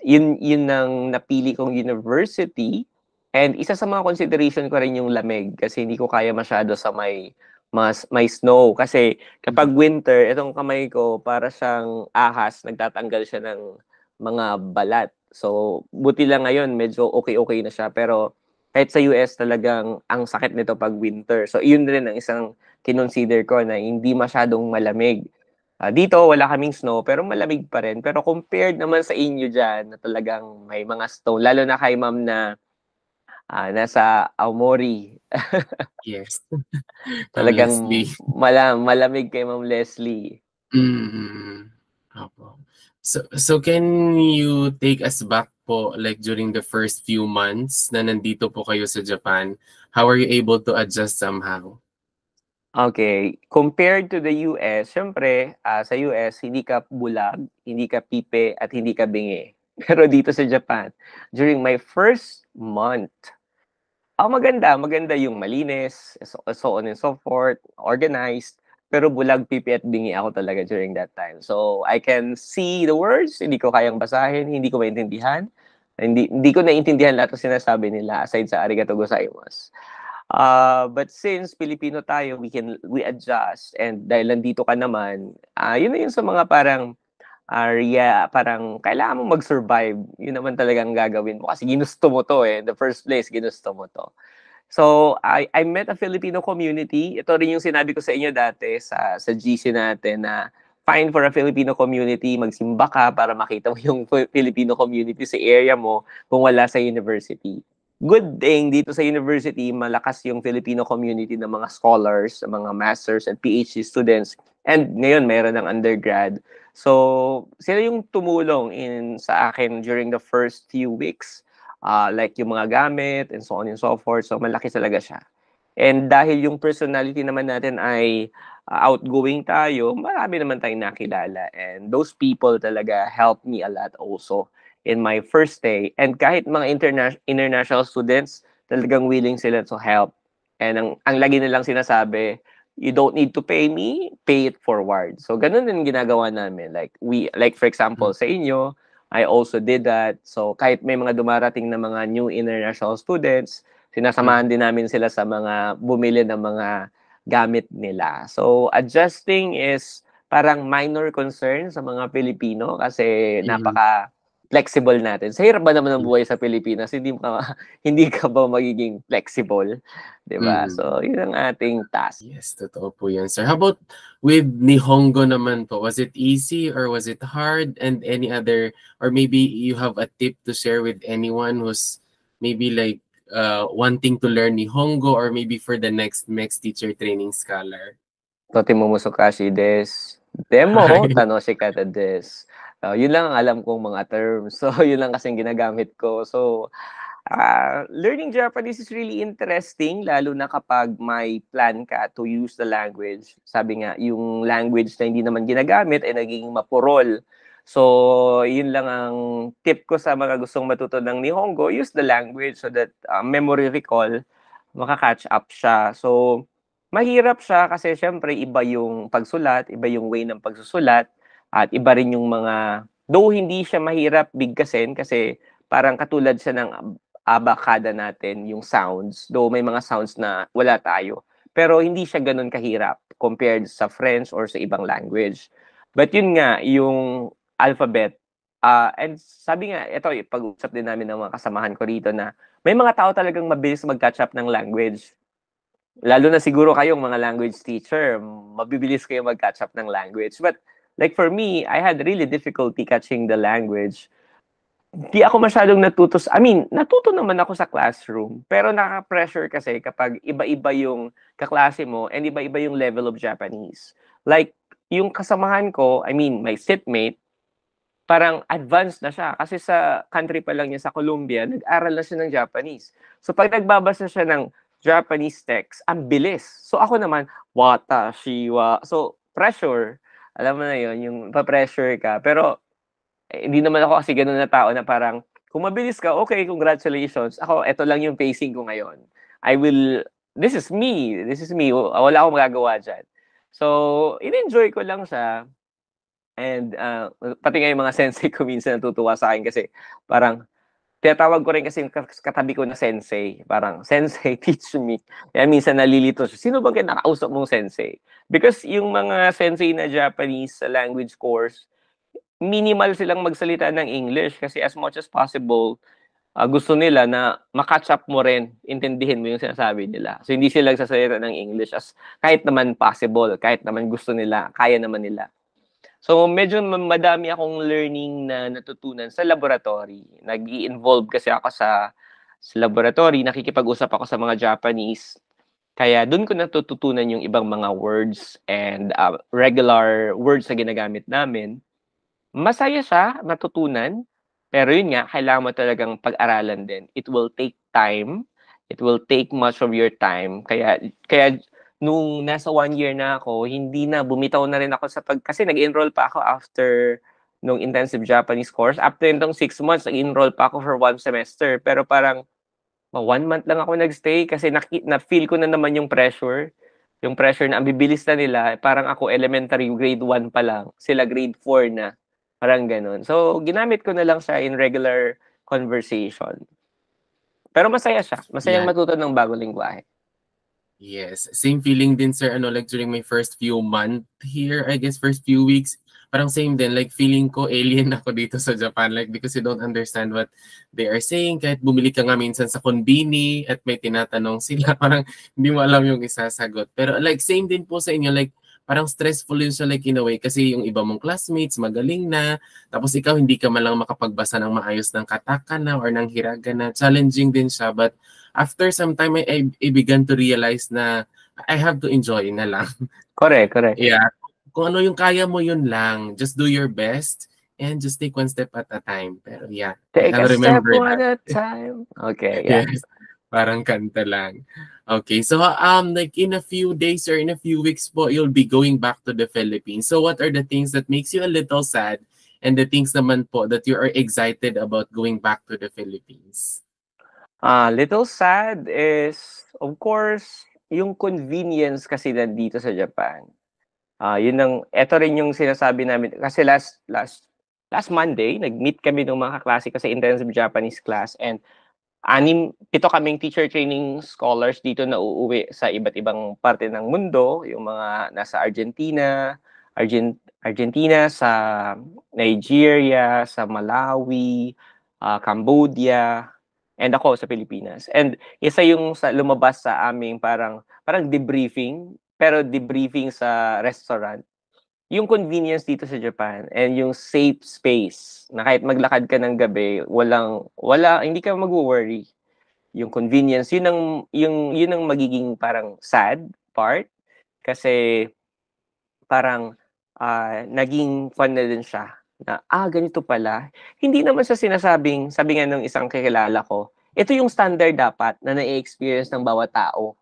yun ang napili kong university. And isa sa mga consideration ko rin yung lamig kasi hindi ko kaya masyado sa may snow. Kasi kapag winter, itong kamay ko para siyang ahas, nagtatanggal siya ng mga balat. So, buti lang ngayon, medyo okay na siya. Pero kahit sa US talagang ang sakit nito pag winter. So, yun din ang isang kinonsider ko na hindi masyadong malamig. Dito, wala kaming snow, pero malamig pa rin. Pero compared naman sa inyo dyan, na talagang may mga snow, lalo na kay ma'am na nasa Aomori. Yes. Talagang malamig kay Ma'am Leslie. Opo. So can you take us back po like during the first few months na nandito po kayo sa Japan? How are you able to adjust somehow? Okay. Compared to the US, syempre, sa US, hindi ka bulag, hindi ka pipe, at hindi ka bingi. Pero dito sa Japan, during my first month, maganda yung malinis, so on and so forth, organized, pero bulag, pipi at bingi ako talaga during that time. So, I can see the words, hindi ko kayang basahin, hindi ko maintindihan. Hindi ko naintindihan lahat ng sinasabi nila aside sa arigato gozaimasu. But since Filipino tayo, we adjust, and dahil nandito ka naman, yun na yun sa mga parang parang kailangan mo mag-survive. Yun naman talagang gagawin mo kasi ginusto mo to in the first place, ginusto mo to. So, I met a Filipino community. Ito rin yung sinabi ko sa inyo dati sa GC natin na find for a Filipino community, magsimba ka para makita mo yung Filipino community sa area mo kung wala sa university. Good thing dito sa university, malakas yung Filipino community ng mga scholars, mga masters and PhD students. And ngayon, mayroon ng undergrad. So, sila yung tumulong sa akin during the first few weeks. Like yung mga gamit and so on and so forth. So, malaki talaga siya. And dahil yung personality naman natin ay outgoing tayo, marami naman tayong nakilala. And those people talaga helped me a lot also in my first day. And kahit mga international students, talagang willing sila to help. And ang lagi nilang sinasabi, you don't need to pay me, pay it forward. So, ganun din ginagawa namin. Like for example, sa inyo, I also did that. So, kahit may mga dumarating na mga new international students, sinasamahan din namin sila sa mga bumili ng mga gamit nila. So, adjusting is parang minor concern sa mga Pilipino kasi flexible natin. Sa hirap ba naman ng buhay sa Pilipinas, hindi ka ba magiging flexible? 'Di ba? Mm. So, yun ang ating task. Yes, totoo po yun, sir. How about with Nihongo naman po? Was it easy or was it hard? And any other, or maybe you have a tip to share with anyone who's maybe like wanting to learn Nihongo, or maybe for the next teacher training scholar? とても難しいです。でも、楽しかったです。Yun lang ang alam kong mga terms. So, yun lang kasing ginagamit ko. So, learning Japanese is really interesting, lalo na kapag may plan ka to use the language. Sabi nga, yung language na hindi naman ginagamit ay nagiging mapurol. So, yun lang ang tip ko sa mga gustong matuto ng Nihongo. Use the language so that memory recall, makaka-catch up siya. So, mahirap siya kasi syempre iba yung pagsulat, iba yung way ng pagsusulat, at iba rin yung mga, though hindi siya mahirap bigkasin kasi parang katulad siya ng abakada natin, yung sounds, though may mga sounds na wala tayo. Pero hindi siya ganun kahirap compared sa French or sa ibang language. But yun nga, yung alphabet, and sabi nga, ito, pag-usap din namin ng mga kasamahan ko rito na may mga tao talagang mabilis mag-catch up ng language. Lalo na siguro kayong mga language teacher, mabibilis kayo mag-catch up ng language. But like for me, I had really difficulty catching the language. Di ako masyadong natuto. Natuto naman ako sa classroom. Pero nakaka-pressure kasi kapag iba-iba yung kaklase mo and iba-iba yung level of Japanese. Like, yung kasamahan ko, my seatmate, parang advanced na siya. Kasi sa country pa lang niya sa Colombia, nag-aral na siya ng Japanese. So pag nagbabasa siya ng Japanese text, ang bilis. So ako naman, wata, shiwa. So pressure, alam mo na yun, yung pa-pressure ka. Pero hindi naman ako kasi ganun na tao na parang, kung mabilis ka, okay, congratulations. Ako, eto lang yung pacing ko ngayon. This is me. Wala akong magagawa dyan. So, in-enjoy ko lang siya. And pati nga yung mga sensei ko minsan natutuwa sa akin kasi parang tinatawag ko rin kasi yung katabi ko na sensei. Parang, sensei, teach me. Kaya minsan nalilito siya. Sino bang kinakausap mong sensei? Because yung mga sensei na Japanese language course, minimal silang magsalita ng English kasi as much as possible, gusto nila na makatch up mo rin, intindihin mo yung sinasabi nila. So, hindi sila nagsasalita ng English as kahit naman possible, kahit naman gusto nila, kaya naman nila. So, medyo madami akong learning na natutunan sa laboratory. Nag-i-involve kasi ako sa laboratory, nakikipag-usap ako sa mga Japanese. Kaya doon ko natututunan yung ibang mga words and regular words na ginagamit namin. Masaya siya, matutunan. Pero yun nga, kailangan mo talagang pag-aralan din. It will take time. It will take much of your time. Kaya nung nasa 1 year na ako, hindi na, bumitaw na rin ako kasi nag-enroll pa ako after nung intensive Japanese course. After itong 6 months, nag-enroll pa ako for 1 semester. Pero parang, 1 month lang ako nagstay kasi na-feel ko na naman yung pressure. Yung pressure na ang bibilis na nila. Parang ako, elementary, grade 1 pa lang. Sila grade 4 na. Parang ganun. So, ginamit ko na lang siya in regular conversation. Pero masaya siya. Masayang matuto ng bagong lingwahe. Yes, same feeling din, sir. Like during my first few months here, I guess first few weeks, parang same din. Like feeling ko alien ako dito sa Japan. Like because you don't understand what they are saying. Kahit bumili ka nga minsan sa konbini at may tinatanong sila, parang hindi mo alam yung isasagot. Pero like same din po sa inyo. Like parang stressful yun siya like in a way kasi yung iba mong classmates magaling na. Tapos ikaw hindi ka malang makapagbasa ng maayos ng katakana or ng hiragana. Challenging din siya. But after some time, I began to realize na I have to enjoy na lang. Correct. Yeah. Kung ano yung kaya mo, yun lang. Just do your best and just take one step at a time. Pero yeah, take I'll a step remember one that. at a time. Okay, yeah. Yes. Parang kanta lang. Okay, so like in a few days or in a few weeks po, you'll be going back to the Philippines. So what are the things that makes you a little sad and the things naman po that you are excited about going back to the Philippines? Little sad is, of course, yung convenience kasi nandito sa Japan. Ito rin yung sinasabi namin, kasi last Monday, nag-meet kami ng mga kaklase kasi intensive Japanese class, and 7 kaming teacher training scholars dito na uuwi sa iba't ibang parte ng mundo, yung mga nasa Argentina, Argentina, sa Nigeria, sa Malawi, Cambodia, and ako sa Pilipinas. And isa yung lumabas sa aming parang debriefing, pero debriefing sa restaurant. Yung convenience dito sa Japan and yung safe space na kahit maglakad ka ng gabi, hindi ka mag-worry. Yung convenience, yun ang magiging parang sad part kasi parang naging fun na din siya na ganito pala. Hindi naman sa sabi nga ng isang kakilala ko, ito yung standard dapat na na-experience ng bawat tao.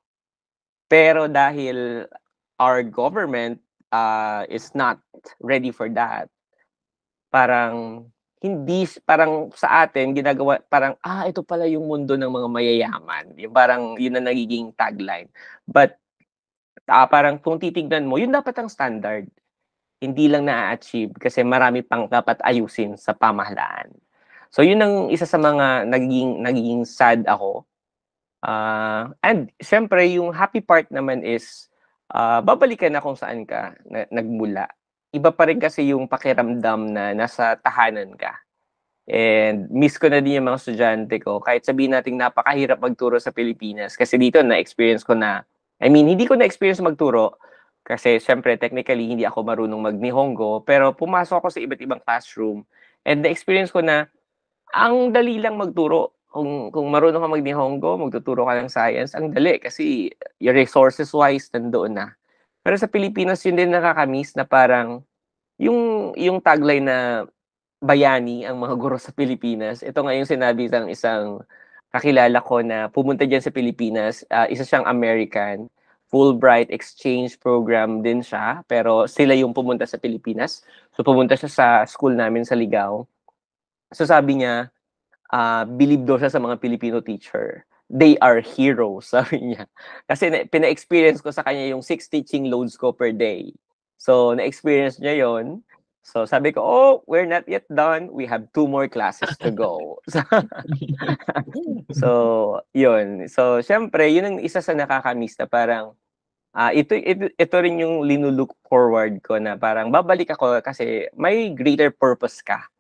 Pero dahil our government is not ready for that, parang sa atin ginagawa parang ito pala yung mundo ng mga mayayaman. Yung parang yun na nagiging tagline. But parang kung titignan mo, yun dapat ang standard. Hindi lang na-achieve kasi marami pang dapat ayusin sa pamahalaan. So yun ang isa sa mga nagiging sad ako. And syempre yung happy part naman is babalikan na kung saan ka nagmula. Iba pa rin kasi yung pakiramdam na nasa tahanan ka. And miss ko na din yung mga estudyante ko. Kahit sabihin natin napakahirap magturo sa Pilipinas. Kasi dito na-experience ko na, hindi ko na-experience magturo. Kasi syempre, technically, hindi ako marunong mag-Nihongo. Pero pumasok ako sa iba't ibang classroom. And na-experience ko na, ang dali lang magturo. Kung marunong ka mag-Nihongo, magtuturo ka ng science, ang dali. Kasi your resources-wise, nandoon na. Pero sa Pilipinas, yun din nakakamiss na parang, yung tagline na bayani ang mga guro sa Pilipinas. Ito nga yung sinabi ng isang kakilala ko na pumunta dyan sa Pilipinas. Isa siyang American. Fulbright exchange program din siya. Pero sila yung pumunta sa Pilipinas. So pumunta siya sa school namin sa Ligao. So sabi niya, believe daw siya sa mga Filipino teacher. They are heroes, sabi niya. Kasi pina-experience ko sa kanya yung 6 teaching loads ko per day. So, na-experience niya yon. So, sabi ko, we're not yet done. We have 2 more classes to go. So, yun. So, syempre, yun ang isa sa nakakamiss na parang, ito rin yung linulook forward ko na parang babalik ako kasi may greater purpose ka.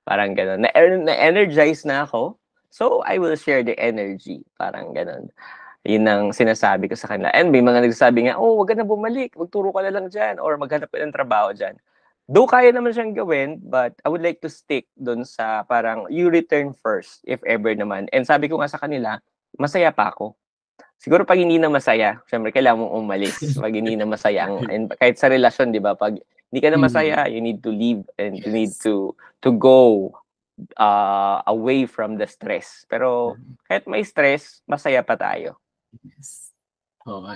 Parang gano'n. Na-energize na ako. So, I will share the energy. Parang gano'n. Yun ang sinasabi ko sa kanila. And may mga nagsasabi nga, wag ka na bumalik. Magturo ka na lang dyan. Or maghanap ka ng trabaho dyan. Though kaya naman siyang gawin, but I would like to stick dun sa parang you return first, if ever naman. And sabi ko nga sa kanila, masaya pa ako. Siguro pag hindi na masaya, syempre kailangan mong umalis. Pag hindi na masaya, and kahit sa relasyon, di ba? Pag hindi ka na masaya, you need to leave and you need to go away from the stress. Pero kahit may stress, masaya pa tayo. Yes.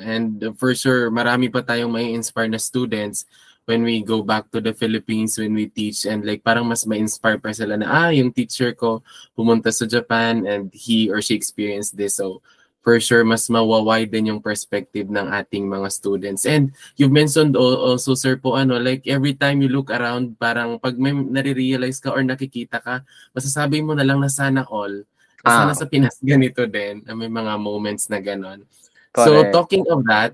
And for sure, marami pa tayong may inspire na students when we go back to the Philippines, when we teach, and like parang mas ma-inspire pa sila na yung teacher ko pumunta sa Japan and he or she experienced this. So for sure, mas mawawiden yung perspective ng ating mga students. And you've mentioned also, sir, po, like every time you look around, parang pag may nare-realize ka or nakikita ka, masasabi mo na lang na sana all. Sana sa Pinas ganito din, na may mga moments na ganon. Correct. So talking of that,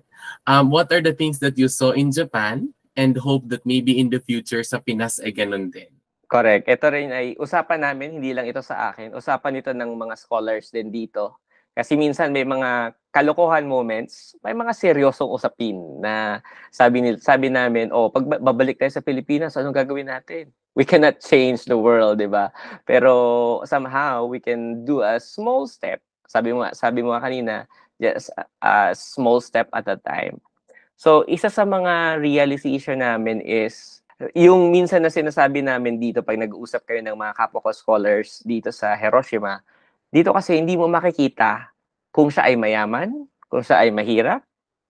what are the things that you saw in Japan and hope that maybe in the future sa Pinas ay ganon din? Correct. Ito rin ay usapan namin, hindi lang ito sa akin. Usapan ito ng mga scholars din dito. Kasi minsan may mga kalokohan moments, may mga seryosong usapin na sabi namin, pag babalik tayo sa Pilipinas, anong gagawin natin? We cannot change the world, di ba? Pero somehow we can do a small step. Sabi mo kanina, just a small step at a time. So, isa sa mga realization namin is yung minsan na sinasabi namin dito pag nag-uusap kayo ng mga kapwa ko scholars dito sa Hiroshima, dito kasi hindi mo makikita kung siya ay mayaman, kung siya ay mahirap,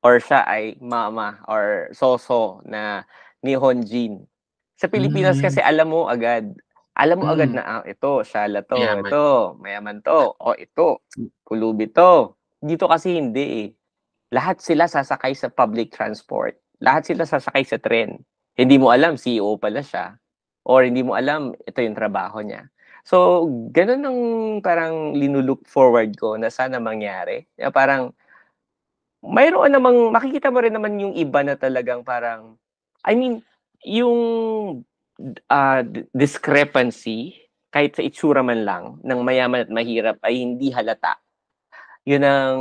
or siya ay mama or soso na Nihonjin. Sa Pilipinas kasi alam mo agad na ito, shala to, ito, mayaman to, ito, kulubi to. Dito kasi hindi eh. Lahat sila sasakay sa public transport. Lahat sila sasakay sa tren. Hindi mo alam, CEO pala siya. Or hindi mo alam, ito yung trabaho niya. So, ganun ang parang linulook forward ko na sana mangyari. Parang, mayroon namang, makikita mo rin naman yung iba na talagang parang, yung discrepancy, kahit sa itsura man lang, ng mayaman at mahirap ay hindi halata. Yun ang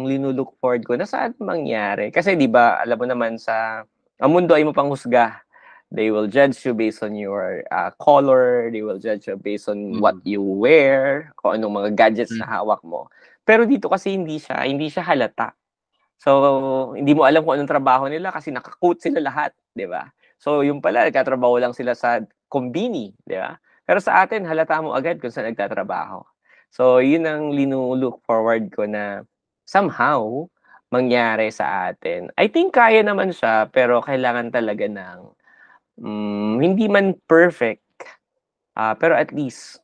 linulook forward ko na saan mangyari. Kasi di ba alam mo naman ang mundo ay mapanghusga. They will judge you based on your color. They will judge you based on what you wear, kung anong mga gadgets na hawak mo. Pero dito kasi hindi siya halata. So, hindi mo alam kung anong trabaho nila kasi naka-coat sila lahat, di ba? So, yung pala, nagtatrabaho lang sila sa kombini, di ba? Pero sa atin, halata mo agad kung saan nagtatrabaho. So, yun ang linulook forward ko na somehow mangyari sa atin. I think kaya naman siya, pero kailangan talaga ng hindi man perfect, pero at least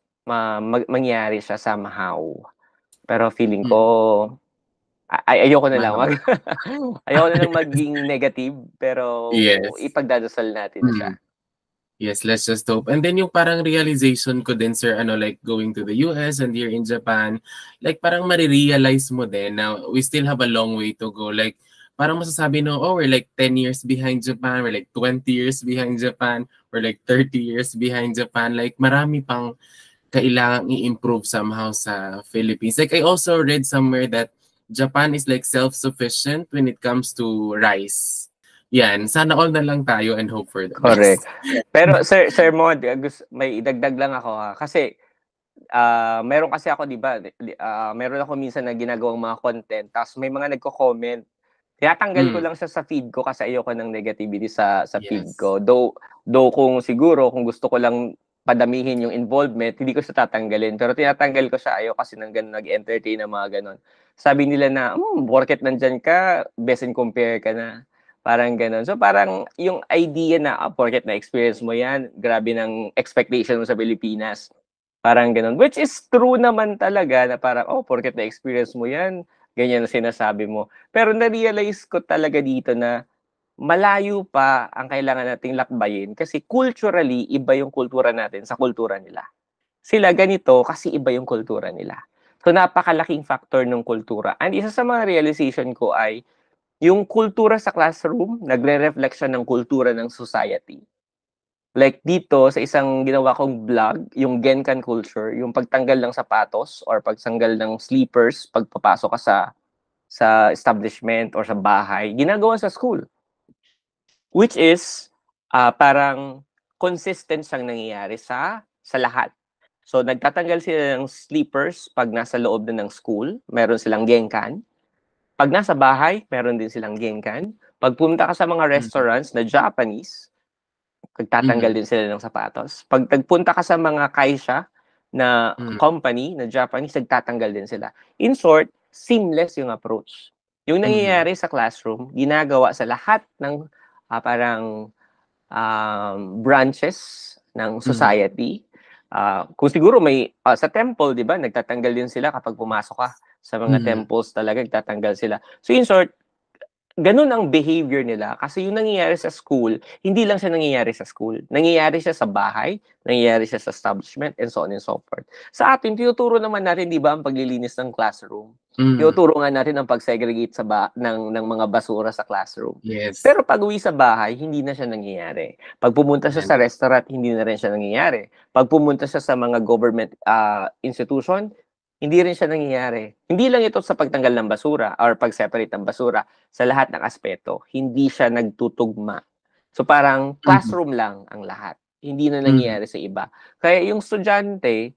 mangyari siya somehow. Pero feeling ko, ayoko na lang ayoko na lang maging negative, pero Yes. ipagdadasal natin siya. Yes, let's just hope. And then yung parang realization ko din, sir, like going to the US and here in Japan, like parang marirealize mo din na we still have a long way to go. Like parang masasabi no, we're like 10 years behind Japan, we're like 20 years behind Japan, we're like 30 years behind Japan. Like marami pang kailangang i-improve somehow sa Philippines. Like I also read somewhere that Japan is like self-sufficient when it comes to rice. Yan, sana all na lang tayo and hope for the Correct. best. Pero Sir Mod, may idagdag lang ako kasi meron kasi ako, di ba, meron ako minsan na ginagawang mga content, tapos may mga nagko-comment. Tinatanggal ko lang siya sa feed ko kasi ayoko ng negativity sa feed ko. Though kung siguro, kung gusto ko lang padamihin yung involvement, hindi ko siya tatanggalin. Pero tinatanggal ko siya, ayoko kasi nang ganun, nag-entertain ng mga ganun. Sabi nila na, porket nandyan ka, best in compare ka na. Parang ganun. So parang yung idea na, porket na-experience mo yan, grabe ng expectation mo sa Pilipinas. Parang ganun. Which is true naman talaga na parang, porket na-experience mo yan, ganyan na sinasabi mo. Pero na-realize ko talaga dito na malayo pa ang kailangan nating lakbayin kasi culturally, iba yung kultura natin sa kultura nila. Sila ganito kasi iba yung kultura nila. So napakalaking factor ng kultura. And isa sa mga realization ko ay yung kultura sa classroom, nagre-reflect siya ng kultura ng society. Like dito, sa isang ginawa kong vlog, yung Genkan culture, yung pagtanggal ng sapatos or pagtanggal ng sleepers, pagpapasok ka sa establishment or sa bahay, ginagawa sa school. Which is, parang consistent siyang nangyayari sa lahat. So, nagtatanggal sila ng sleepers pag nasa loob na ng school, meron silang Genkan. Pag nasa bahay, meron din silang Genkan. Pag pumunta ka sa mga restaurants na Japanese, nagtatanggal din sila ng sapatos. Pag nagpunta ka sa mga kaisha na company na Japanese, nagtatanggal din sila. In short, seamless yung approach. Yung nangyayari sa classroom, ginagawa sa lahat ng parang branches ng society. Kung siguro may sa temple, 'di ba, nagtatanggal din sila kapag pumasok ka sa mga temples talaga, nagtatanggal sila. So in short, ganun ang behavior nila kasi yung nangyayari sa school, hindi lang siya nangyayari sa school. Nangyayari siya sa bahay, nangyayari siya sa establishment, and so on and so forth. Sa atin, tinuturo naman natin, di ba, ang paglilinis ng classroom. Tinuturo nga natin ang pag-segregate ng mga basura sa classroom. Yes. Pero pag uwi sa bahay, hindi na siya nangyayari. Pag pumunta siya sa restaurant, hindi na rin siya nangyayari. Pag pumunta siya sa mga government institution, hindi rin siya nangyayari. Hindi lang ito sa pagtanggal ng basura or pag-separate ng basura. Sa lahat ng aspeto, hindi siya nagtutugma. So parang classroom lang ang lahat. Hindi na nangyayari sa iba. Kaya yung estudyante,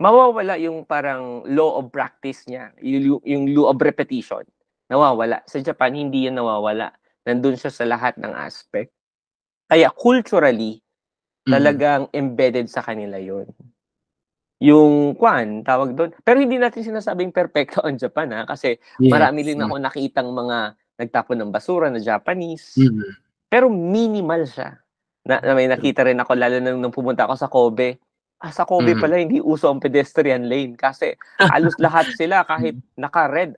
mawawala yung parang law of practice niya, yung law of repetition. Nawawala. Sa Japan, hindi yan nawawala. Nandun siya sa lahat ng aspect. Kaya culturally, talagang embedded sa kanila yun. Yung tawag doon. Pero hindi natin sinasabing perfecto ang Japan, kasi marami din ako nakitang mga nagtapon ng basura na Japanese. Pero minimal siya. Na may nakita rin ako, lalo nung pumunta ako sa Kobe. Sa Kobe pala, hindi uso ang pedestrian lane kasi halos lahat sila kahit naka-red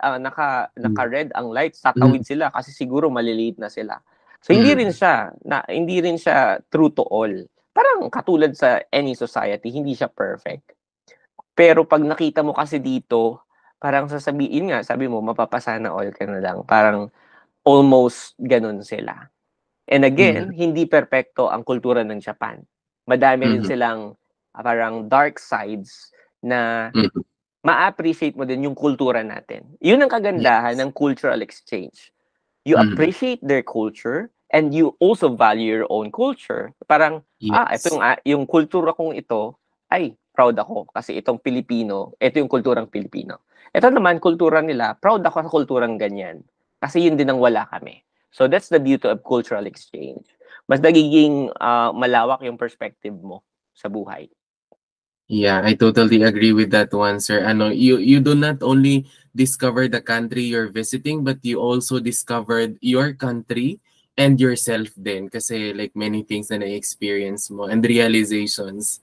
ang lights, tatawid sila kasi siguro maliliit na sila. So hindi rin siya true to all. Parang katulad sa any society, hindi siya perfect. Pero pag nakita mo kasi dito, parang sasabihin nga, sabi mo, mapapasana all ka na lang. Parang almost ganun sila. And again, hindi perpekto ang kultura ng Japan. Madami rin Mhm. silang parang dark sides na Mhm. ma-appreciate mo din yung kultura natin. Yun ang kagandahan ng cultural exchange. You appreciate their culture and you also value your own culture. Parang, ito yung kultura kong ito, ay, proud ako kasi itong Pilipino, ito yung kulturang Pilipino. Ito naman, kultura nila, proud ako sa kulturang ganyan. Kasi yun din ang wala kami. So that's the beauty of cultural exchange. Mas nagiging malawak yung perspective mo sa buhay. Yeah, I totally agree with that one, sir. Ano, you do not only discover the country you're visiting, but you also discovered your country and yourself din. Kasi like many things na na-experience mo and realizations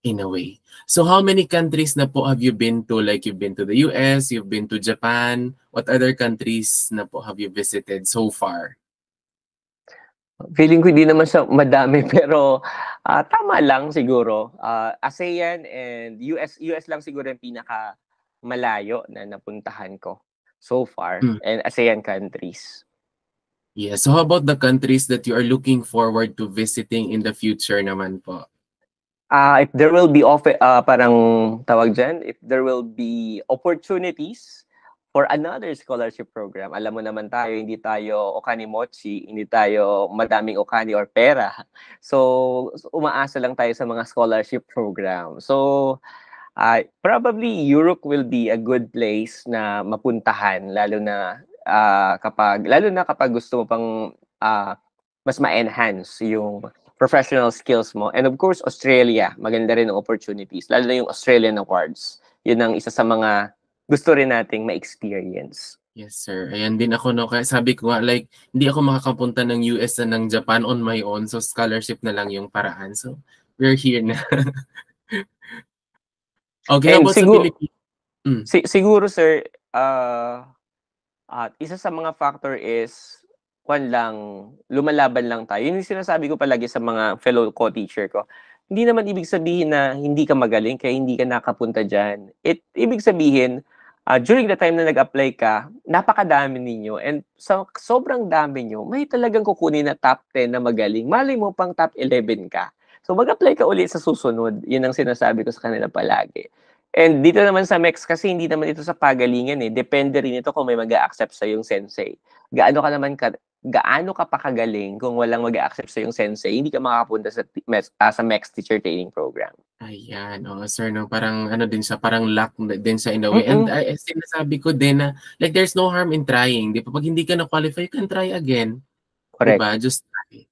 in a way. So how many countries na po have you been to? Like you've been to the US, you've been to Japan. What other countries na po have you visited so far? Feeling ko hindi naman siya madami pero tama lang siguro. ASEAN and US lang siguro yung pinaka malayo na napuntahan ko so far and ASEAN countries. Yeah, so how about the countries that you are looking forward to visiting in the future naman po? If there will be parang tawag dyan, if there will be opportunities for another scholarship program. Alam mo naman tayo, hindi tayo okanimochi, hindi tayo madaming okani or pera. So, umaasa lang tayo sa mga scholarship program. So, probably Europe will be a good place na mapuntahan, lalo na kapag gusto mo pang mas ma-enhance yung professional skills mo. And of course, Australia, maganda rin ang opportunities, lalo na yung Australian Awards. Yun ang isa sa mga gusto rin nating ma-experience. Yes, sir. Ayan din ako, no. Kaya sabi ko nga, like, hindi ako makakapunta ng US na ng Japan on my own. So, scholarship na lang yung paraan. So, we're here na. Okay, how about sa Philippines? Siguro, sir, isa sa mga factor is, lumalaban lang tayo. Yun yung sinasabi ko palagi sa mga fellow co-teacher ko. Hindi naman ibig sabihin na hindi ka magaling kaya hindi ka nakapunta dyan. Ibig sabihin, during the time na nag-apply ka, napakadami ninyo and sobrang dami nyo, may talagang kukunin na top 10 na magaling. Malay mo pang top 11 ka. So mag-apply ka ulit sa susunod. Yun ang sinasabi ko sa kanila palagi. And dito naman sa MEX, kasi hindi naman ito sa pagalingan eh. Depende rin ito kung may mag-a-accept sa yung sensei. Gaano ka pa kagaling kung walang mag-a-accept sa yung sensei, hindi ka makapunta sa MEX teacher training program. Ayan, sir, no, parang ano din siya, parang luck din siya in a way. And sinasabi ko din na, like, there's no harm in trying. Di ba? Pag hindi ka na-qualify, you can try again. Correct. Diba? Just try.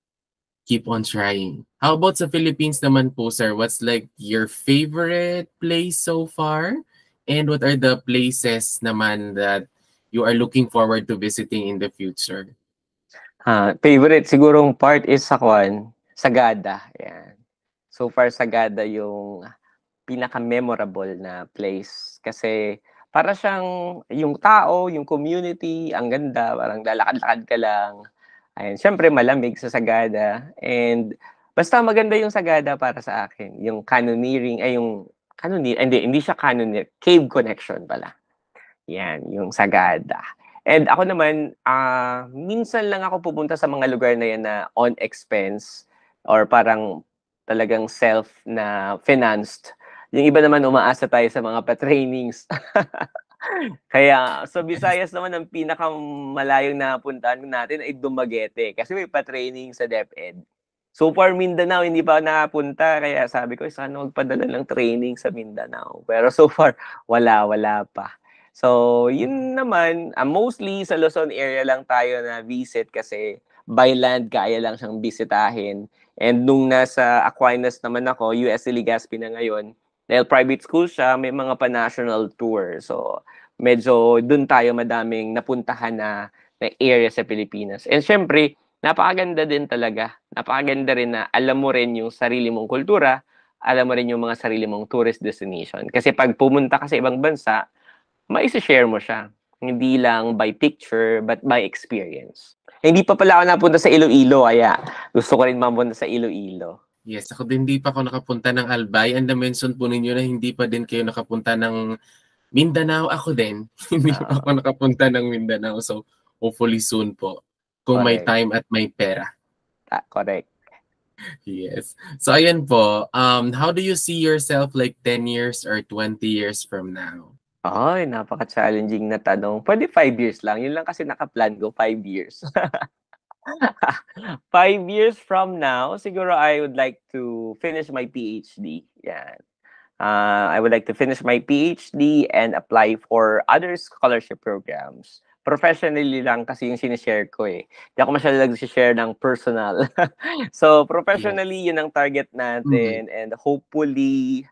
Keep on trying. How about sa Philippines naman po, sir? What's like your favorite place so far? And what are the places naman that you are looking forward to visiting in the future? Favorite sigurong part is Sagada. Yan. So far, Sagada yung pinaka-memorable na place. Kasi para siyang yung tao, yung community, ang ganda, parang lalakad-lakad ka lang. Ayan, syempre malamig sa Sagada. And basta maganda yung Sagada para sa akin. Yung canyoneering, hindi siya canyoneering, cave connection pala. Yan, yung Sagada. And ako naman, minsan lang ako pupunta sa mga lugar na yan na on expense or parang talagang self na financed. Yung iba naman umaasa tayo sa mga pa-trainings. Kaya sa Visayas naman ang pinakamalayong napuntahan natin ay Dumaguete kasi may pa-training sa DepEd. So far Mindanao hindi pa nakapunta kaya sabi ko sana magpadala ng training sa Mindanao. Pero so far wala pa. So yun naman, mostly sa Luzon area lang tayo na visit kasi by land kaya lang siyang bisitahin. And nung nasa Aquinas naman ako, UST Legazpi na ngayon, dahil private school siya, may mga pa-national tour. So, medyo dun tayo madaming napuntahan na area sa Pilipinas. And syempre, napakaganda din talaga. Napakaganda rin na alam mo rin yung sarili mong kultura, alam mo rin yung mga sarili mong tourist destination. Kasi pag pumunta ka sa ibang bansa, maisi-share mo siya. Hindi lang by picture, but by experience. Hindi pa pala ako napunta sa Iloilo, kaya gusto ko rin mapunta sa Iloilo. Yes, ako din hindi pa ako nakapunta ng Albay. And na-mention po ninyo na hindi pa din kayo nakapunta ng Mindanao. Ako din, hindi pa ako nakapunta ng Mindanao. So, hopefully soon po. Kung may time at may pera. bata. Correct. Yes. So ayan po, how do you see yourself like 10 years or 20 years from now? Ay, napaka-challenging na tanong. Pwede 5 years lang. Yun lang kasi naka-plan ko, 5 years. 5 years from now, siguro I would like to finish my PhD. Yan. I would like to finish my PhD and apply for other scholarship programs. Professionally lang kasi yung sinishare ko eh. Hindi ako masyado nag-share ng personal. So, professionally, yun ang target natin. And hopefully,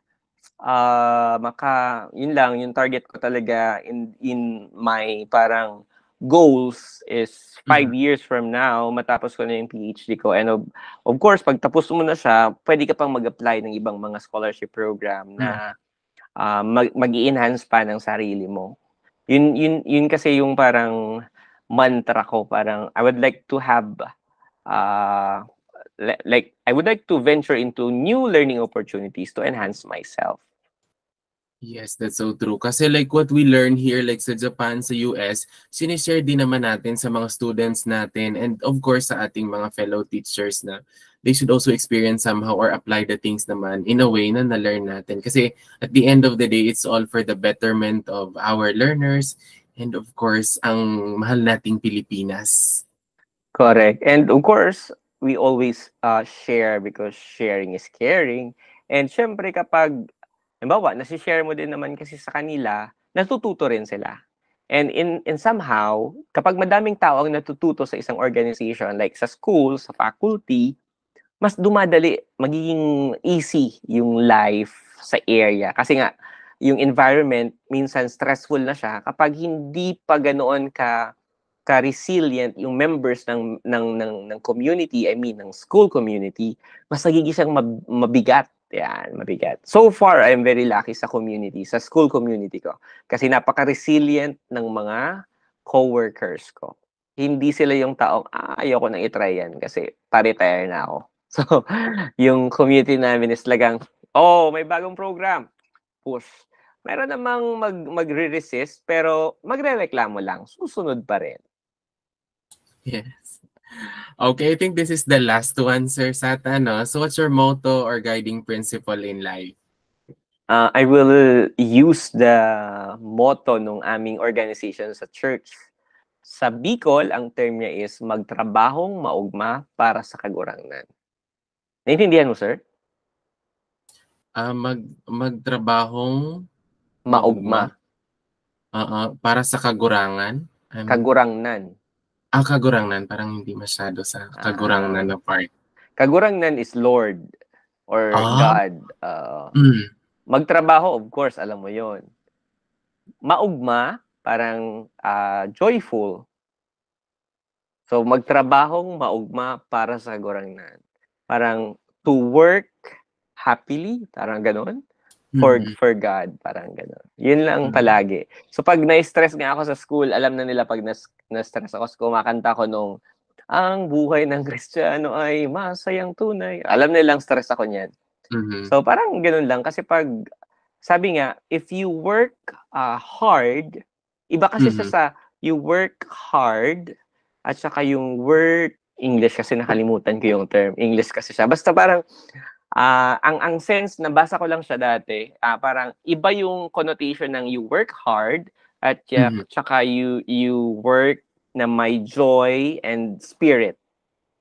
yun lang, yung target ko talaga in my parang goals is 5 years from now, matapos ko na yung PhD ko. And of course, pag tapos mo na siya, pwede ka pang mag-apply ng ibang mga scholarship program na mag-i-enhance pa ng sarili mo. Yun kasi yung parang mantra ko, parang I would like to have I would like to venture into new learning opportunities to enhance myself. Yes, that's so true. Kasi like what we learn here like sa Japan, sa US, sinishare din naman natin sa mga students natin and of course sa ating mga fellow teachers na they should also experience somehow or apply the things naman in a way na na-learn natin. Kasi at the end of the day, it's all for the betterment of our learners and of course, ang mahal nating Pilipinas. Correct. And of course, we always share because sharing is caring. And syempre kapag halimbawa, nasi-share mo din naman kasi sa kanila, natututo rin sila. And in somehow, kapag madaming tao ang natututo sa isang organization, like sa school, sa faculty, mas dumadali, magiging easy yung life sa area. Kasi nga, yung environment, minsan stressful na siya kapag hindi pa ganoon ka-resilient yung members ng community, I mean, ng school community, mas nagiging siyang mabigat. Yan, mabigat. So far, I'm very lucky sa community, sa school community ko. Kasi napaka-resilient ng mga co-workers ko. Hindi sila yung taong, ayoko nang itry yan kasi pa-retire na ako. So, yung community namin is lagang, may bagong program. Push. Meron namang magre-resist, pero magre-reklamo lang. Susunod pa rin. Yes. Okay, I think this is the last to answer, Sata, no? So what's your motto or guiding principle in life? I will use the motto ng aming organization sa church. Sa Bicol, ang term niya is magtrabahong maugma para sa kagurangnan. Naintindihan mo, sir? Magtrabahong maugma para sa kagurangan. Kagurangnan. Kagurangnan. Parang hindi masyado sa kagurangnan na part. Kagurangnan is Lord or God. Magtrabaho, of course, alam mo yon. Maugma, parang joyful. So, magtrabahong maugma para sa kagurangnan. Parang to work happily, parang ganon. For God, parang gano'n. Yun lang palagi. So pag na-stress nga ako sa school, alam na nila pag na-stress ako, kumakanta ko nung ang buhay ng Kristiyano ay masayang tunay. Alam nilang stress ako niyan. So parang gano'n lang. Kasi pag, sabi nga, if you work hard, iba kasi sa you work hard at saka yung work, English kasi nakalimutan ko yung term. English kasi siya. Basta parang, ang sense, nabasa ko lang siya dati, parang iba yung connotation ng you work hard at tsaka you work na may joy and spirit.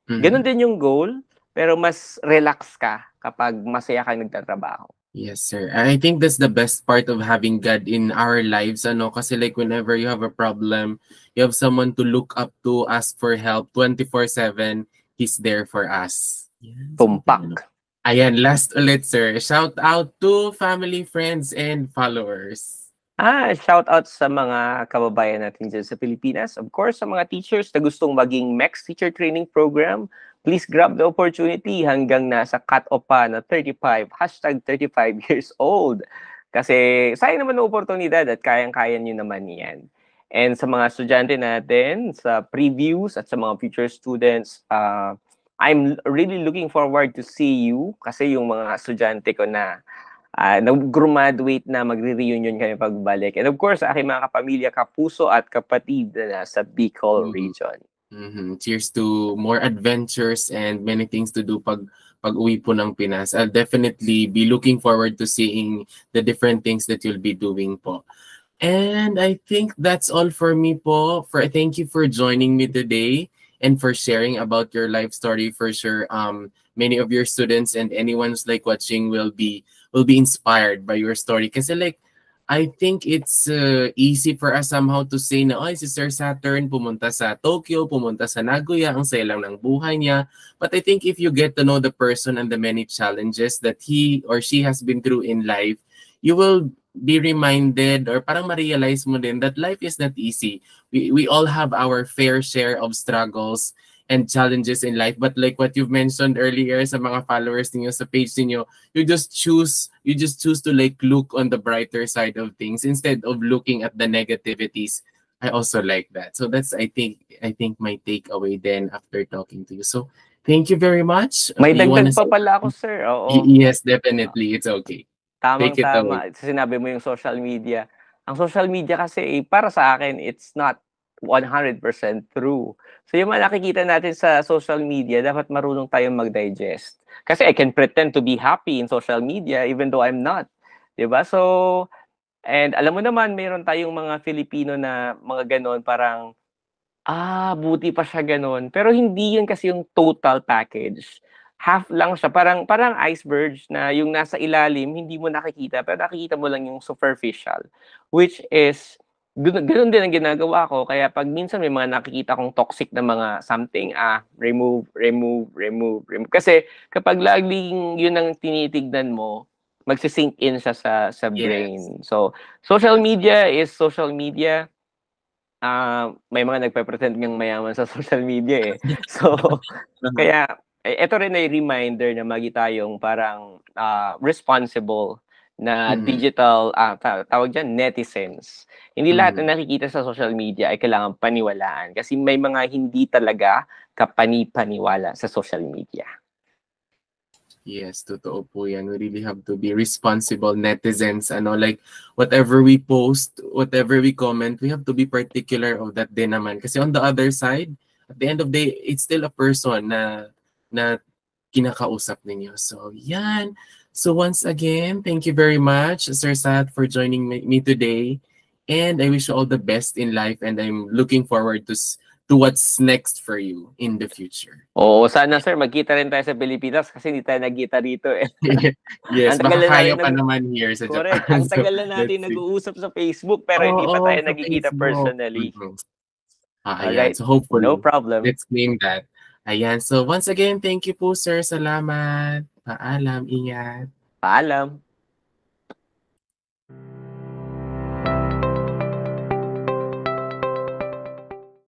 Ganon din yung goal, pero mas relax ka kapag masaya ka nagtatrabaho. Yes, sir. I think that's the best part of having God in our lives, ano? Kasi like whenever you have a problem, you have someone to look up to, ask for help, 24/7, He's there for us. Yes. Tumpak. Ayan, last ulit, sir. Shout out to family, friends, and followers. Shout out sa mga kababayan natin dyan sa Pilipinas. Of course, sa mga teachers na gustong maging MEX Teacher Training Program, please grab the opportunity hanggang nasa cut-off pa na 35, #35 years old. Kasi sayang naman ang oportunidad at kayang-kaya nyo naman yan. And sa mga estudyante natin, sa previews at sa mga future students, I'm really looking forward to see you kasi yung mga estudyante ko na nag-graduate na, magre-reunion kami pagbalik. And of course, sa aking mga kapamilya, kapuso at kapatid na sa Bicol region. Cheers to more adventures and many things to do pag-uwi po ng Pinas. I'll definitely be looking forward to seeing the different things that you'll be doing po. And I think that's all for me po. Thank you for joining me today and for sharing about your life story. For sure, many of your students and anyone who's like watching will be inspired by your story. Kasi like, I think it's easy for us somehow to say na, oh, si Sir Saturn pumunta sa Tokyo, pumunta sa Nagoya, ang saya lang ng buhay niya. But I think if you get to know the person and the many challenges that he or she has been through in life, you will be reminded or parang ma-realize mo din that life is not easy. We all have our fair share of struggles and challenges in life, but like what you've mentioned earlier sa mga followers niyo sa page niyo, you just choose to like look on the brighter side of things instead of looking at the negativities. I also like that. So that's I think my takeaway then after talking to you. So thank you very much. May dagdag pa pala ako, sir. Oo. Yes, definitely. It's okay. Tamang-tama. Sinabi mo yung social media. Ang social media kasi, para sa akin, it's not 100% true. So yung mga nakikita natin sa social media, dapat marunong tayong mag-digest. Kasi I can pretend to be happy in social media even though I'm not. Diba? So, and alam mo naman, mayroon tayong mga Filipino na mga ganon, parang, buti pa siya ganon. Pero hindi yun kasi yung total package. Half lang siya. Parang iceberg na yung nasa ilalim, hindi mo nakikita, pero nakikita mo lang yung superficial. Which is, ganun din ang ginagawa ko. Kaya pag minsan may mga nakikita kong toxic na mga something, remove. Kasi kapag laging yun ang tinitignan mo, magsisink in siya sa brain. Yes. So, social media is social media. May mga nagpe-pretend ng mayaman sa social media eh. So, kaya, ito rin ay reminder na magi tayong parang responsible na digital, tawag dyan, netizens. Hindi lahat na nakikita sa social media ay kailangan paniwalaan kasi may mga hindi talaga kapani-paniwala sa social media. Yes, totoo po yan. We really have to be responsible netizens. Like, whatever we post, whatever we comment, we have to be particular of that din naman. Kasi on the other side, at the end of the day, it's still a person na kinakausap ninyo. So, yan. So once again, thank you very much, Sir Sat, for joining me today. And I wish you all the best in life and I'm looking forward to what's next for you in the future. Oo, sana sir, magkita rin tayo sa Pilipinas kasi hindi tayo nagkita rito eh. Yes, baka kaya pa naman here sa Japan. Correct, ang tagal na natin nag-uusap sa Facebook pero hindi pa tayo nagkikita personally. Ayan, so hopefully, no problem. Let's claim that. Ayan, so once again, thank you po sir, salamat. Paalam, ingat. Paalam.